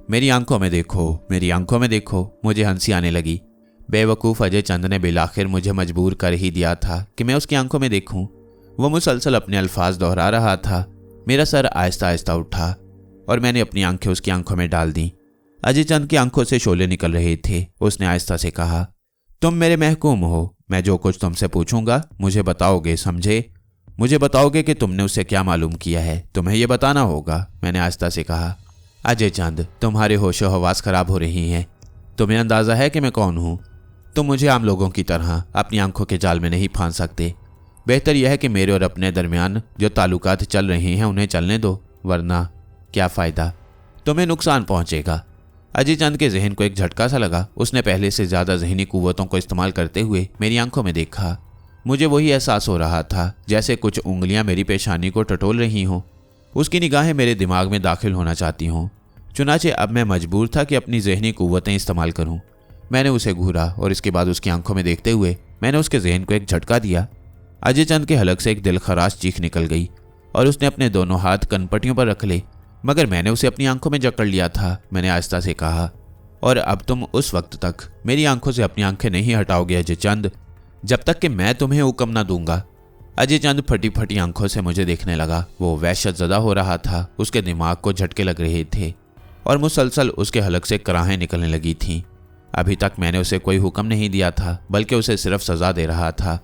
मेरी आंखों में देखो, मेरी आंखों में देखो। मुझे हंसी आने लगी। बेवकूफ़ अजय चंद ने बिलाखिर मुझे मजबूर कर ही दिया था कि मैं उसकी आंखों में देखूं। वो मुसलसल अपने अल्फाज दोहरा रहा था। मेरा सर आहिस्ता आहिस्ता उठा और मैंने अपनी आंखें उसकी आंखों में डाल दी। अजय चंद की आंखों से शोले निकल रहे थे। उसने आहिस्ता से कहा, तुम मेरे महकूम हो। मैं जो कुछ तुमसे पूछूंगा मुझे बताओगे, समझे? मुझे बताओगे कि तुमने उससे क्या मालूम किया है। तुम्हें यह बताना होगा। मैंने आहिस्ता से कहा, अजय चंद, तुम्हारे होशो हवास खराब हो रही हैं। तुम्हें अंदाज़ा है कि मैं कौन हूँ? तुम मुझे आम लोगों की तरह अपनी आंखों के जाल में नहीं फांस सकते। बेहतर यह है कि मेरे और अपने दरमियान जो ताल्लुकात चल रहे हैं उन्हें चलने दो, वरना क्या फ़ायदा, तुम्हें नुकसान पहुंचेगा। अजय चंद के जहन को एक झटका सा लगा। उसने पहले से ज़्यादा जहनी कुव्वतों को इस्तेमाल करते हुए मेरी आंखों में देखा। मुझे वही एहसास हो रहा था जैसे कुछ उंगलियां मेरी पेशानी को टटोल रही हों। उसकी निगाहें मेरे दिमाग में दाखिल होना चाहती हों। चुनाचे अब मैं मजबूर था कि अपनी जहनी कुव्वतें इस्तेमाल करूं। मैंने उसे घूरा और इसके बाद उसकी आंखों में देखते हुए मैंने उसके जहन को एक झटका दिया। अजय चंद के हलक से एक दिलखराश चीख निकल गई और उसने अपने दोनों हाथ कनपटियों पर रख ले, मगर मैंने उसे अपनी आंखों में जकड़ लिया था। मैंने आहिस्ता से कहा, और अब तुम उस वक्त तक मेरी आंखों से अपनी आंखें नहीं हटाओगे अजय चंद, जब तक कि मैं तुम्हें हुक्म ना दूंगा। अजय चंद फटी फटी आंखों से मुझे देखने लगा। वो वहशतज़दा हो रहा था। उसके दिमाग को झटके लग रहे थे और मुसलसल उसके हलक से कराहें निकलने लगी थीं। अभी तक मैंने उसे कोई हुक्म नहीं दिया था, बल्कि उसे सिर्फ सज़ा दे रहा था,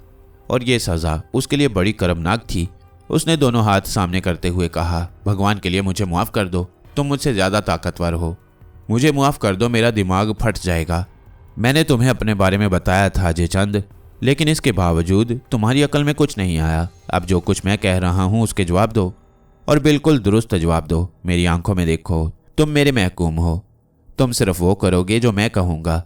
और ये सज़ा उसके लिए बड़ी कर्मनाक थी। उसने दोनों हाथ सामने करते हुए कहा, भगवान के लिए मुझे माफ़ कर दो। तुम मुझसे ज़्यादा ताकतवर हो। मुझे माफ़ कर दो, मेरा दिमाग फट जाएगा। मैंने तुम्हें अपने बारे में बताया था अजय चंद, लेकिन इसके बावजूद तुम्हारी अकल में कुछ नहीं आया। अब जो कुछ मैं कह रहा हूँ उसके जवाब दो, और बिल्कुल दुरुस्त जवाब दो। मेरी आंखों में देखो। तुम मेरे महकूम हो। तुम सिर्फ वो करोगे जो मैं कहूँगा।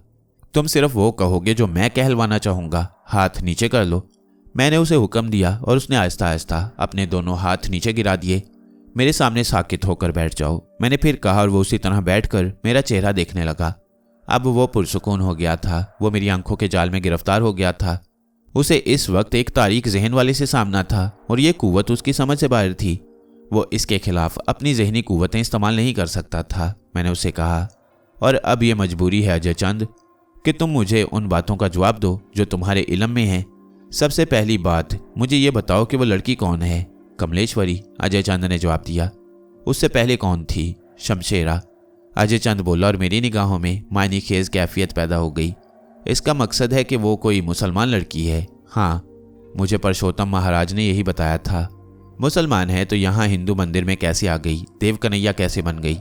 तुम सिर्फ वो कहोगे जो मैं कहलवाना चाहूँगा। हाथ नीचे कर लो। मैंने उसे हुक्म दिया और उसने आहिस्ता आहिस्ता अपने दोनों हाथ नीचे गिरा दिए। मेरे सामने साकित होकर बैठ जाओ, मैंने फिर कहा, और वो उसी तरह बैठकर मेरा चेहरा देखने लगा। अब वो पुरसुकून हो गया था। वो मेरी आंखों के जाल में गिरफ्तार हो गया था। उसे इस वक्त एक तारीक जहन वाले से सामना था और ये कुव्वत उसकी समझ से बाहर थी। वो इसके खिलाफ अपनी जहनी कुव्वतें इस्तेमाल नहीं कर सकता था। मैंने उसे कहा, और अब ये मजबूरी है अजय चंद कि तुम मुझे उन बातों का जवाब दो जो तुम्हारे इल्म में हैं। सबसे पहली बात, मुझे ये बताओ कि वो लड़की कौन है? कमलेश्वरी, अजय चंद ने जवाब दिया। उससे पहले कौन थी? शमशेरा, अजय चंद बोला, और मेरी निगाहों में मायनी खेज कैफियत पैदा हो गई। इसका मकसद है कि वो कोई मुसलमान लड़की है? हाँ, मुझे परशोत्तम महाराज ने यही बताया था। मुसलमान है तो यहाँ हिंदू मंदिर में कैसे आ गई? देव कन्हैया कैसे बन गई?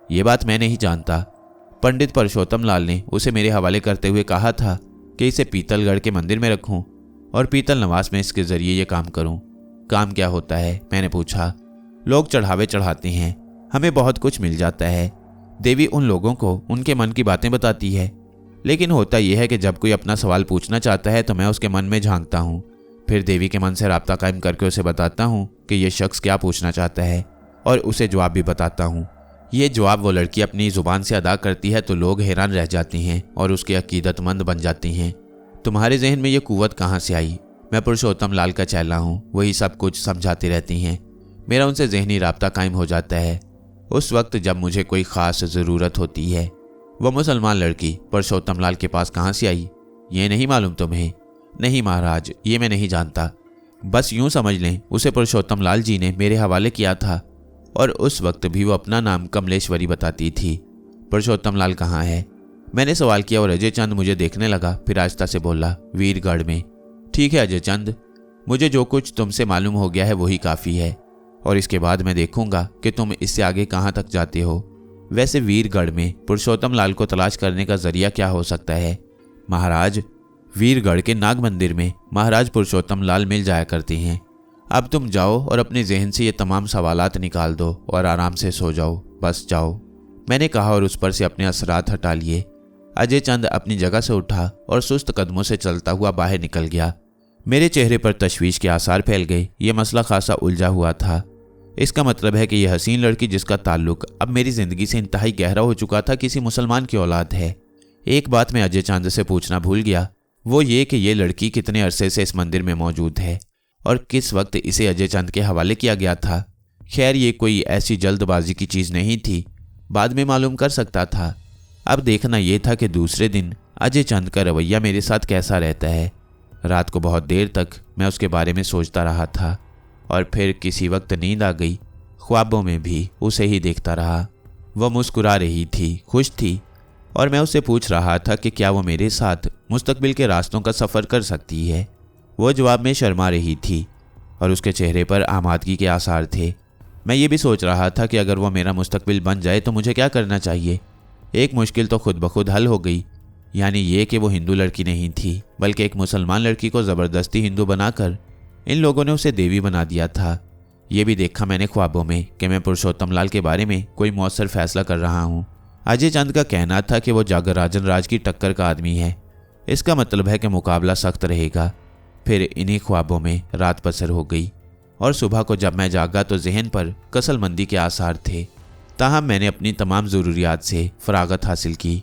ये बात मैं नहीं जानता। पंडित परशोत्तम लाल ने उसे मेरे हवाले करते हुए कहा था कि इसे पीतलगढ़ के मंदिर में रखूं और पीतल नवास में इसके जरिए ये काम करूं। काम क्या होता है? मैंने पूछा। लोग चढ़ावे चढ़ाते हैं, हमें बहुत कुछ मिल जाता है। देवी उन लोगों को उनके मन की बातें बताती है, लेकिन होता यह है कि जब कोई अपना सवाल पूछना चाहता है तो मैं उसके मन में झांकता हूँ, फिर देवी के मन से राब्ता कायम करके उसे बताता हूँ कि यह शख्स क्या पूछना चाहता है, और उसे जवाब भी बताता हूँ। ये जवाब वो लड़की अपनी ज़ुबान से अदा करती है तो लोग हैरान रह जाते हैं और उसके अकीदतमंद बन जाते हैं। तुम्हारे जहन में ये कुव्वत कहाँ से आई? मैं पुरुषोत्तम लाल का चेला हूँ, वही सब कुछ समझाती रहती हैं। मेरा उनसे जहनी राब्ता कायम हो जाता है उस वक्त जब मुझे कोई ख़ास ज़रूरत होती है। वह मुसलमान लड़की पुरुषोत्तम लाल के पास कहाँ से आई? ये नहीं मालूम तुम्हें? नहीं महाराज, ये मैं नहीं जानता। बस यूँ समझ लें, उसे पुरुषोत्तम लाल जी ने मेरे हवाले किया था, और उस वक्त भी वो अपना नाम कमलेश्वरी बताती थी। पुरुषोत्तम लाल कहाँ है? मैंने सवाल किया और अजय चंद मुझे देखने लगा, फिर आहिस्ता से बोला, वीरगढ़ में। ठीक है अजय चंद, मुझे जो कुछ तुमसे मालूम हो गया है वही काफ़ी है, और इसके बाद मैं देखूंगा कि तुम इससे आगे कहाँ तक जाते हो। वैसे वीरगढ़ में पुरुषोत्तम लाल को तलाश करने का जरिया क्या हो सकता है? महाराज, वीरगढ़ के नाग मंदिर में महाराज पुरुषोत्तम लाल मिल जाया करते हैं। अब तुम जाओ और अपने जहन से ये तमाम सवालात निकाल दो और आराम से सो जाओ, बस जाओ, मैंने कहा और उस पर से अपने असरात हटा लिए। अजय चंद अपनी जगह से उठा और सुस्त कदमों से चलता हुआ बाहर निकल गया। मेरे चेहरे पर तशवीश के आसार फैल गए। ये मसला खासा उलझा हुआ था। इसका मतलब है कि यह हसीन लड़की जिसका ताल्लुक अब मेरी जिंदगी से इंतहाई गहरा हो चुका था किसी मुसलमान की औलाद है। एक बात मैं अजय चांद से पूछना भूल गया, वो ये कि ये लड़की कितने अरसे से इस मंदिर में मौजूद है और किस वक्त इसे अजय चांद के हवाले किया गया था। खैर ये कोई ऐसी जल्दबाजी की चीज़ नहीं थी, बाद में मालूम कर सकता था। अब देखना यह था कि दूसरे दिन अजय चांद का रवैया मेरे साथ कैसा रहता है। रात को बहुत देर तक मैं उसके बारे में सोचता रहा था और फिर किसी वक्त नींद आ गई। ख्वाबों में भी उसे ही देखता रहा। वह मुस्कुरा रही थी, खुश थी और मैं उससे पूछ रहा था कि क्या वो मेरे साथ मुस्तकबिल के रास्तों का सफ़र कर सकती है। वो जवाब में शर्मा रही थी और उसके चेहरे पर आमादगी के आसार थे। मैं ये भी सोच रहा था कि अगर वो मेरा मुस्तकबिल बन जाए तो मुझे क्या करना चाहिए। एक मुश्किल तो खुद ब खुद हल हो गई, यानी ये कि वो हिंदू लड़की नहीं थी बल्कि एक मुसलमान लड़की को ज़बरदस्ती हिंदू बनाकर इन लोगों ने उसे देवी बना दिया था। ये भी देखा मैंने ख्वाबों में कि मैं पुरुषोत्तम लाल के बारे में कोई मौसर फैसला कर रहा हूँ। अजय चांद का कहना था कि वो जागराजन राज की टक्कर का आदमी है। इसका मतलब है कि मुकाबला सख्त रहेगा। फिर इन्हीं ख्वाबों में रात बसर हो गई और सुबह को जब मैं जागा तो जहन पर कसलमंदी के आसार थे। ताहम मैंने अपनी तमाम ज़रूरियात से फरागत हासिल की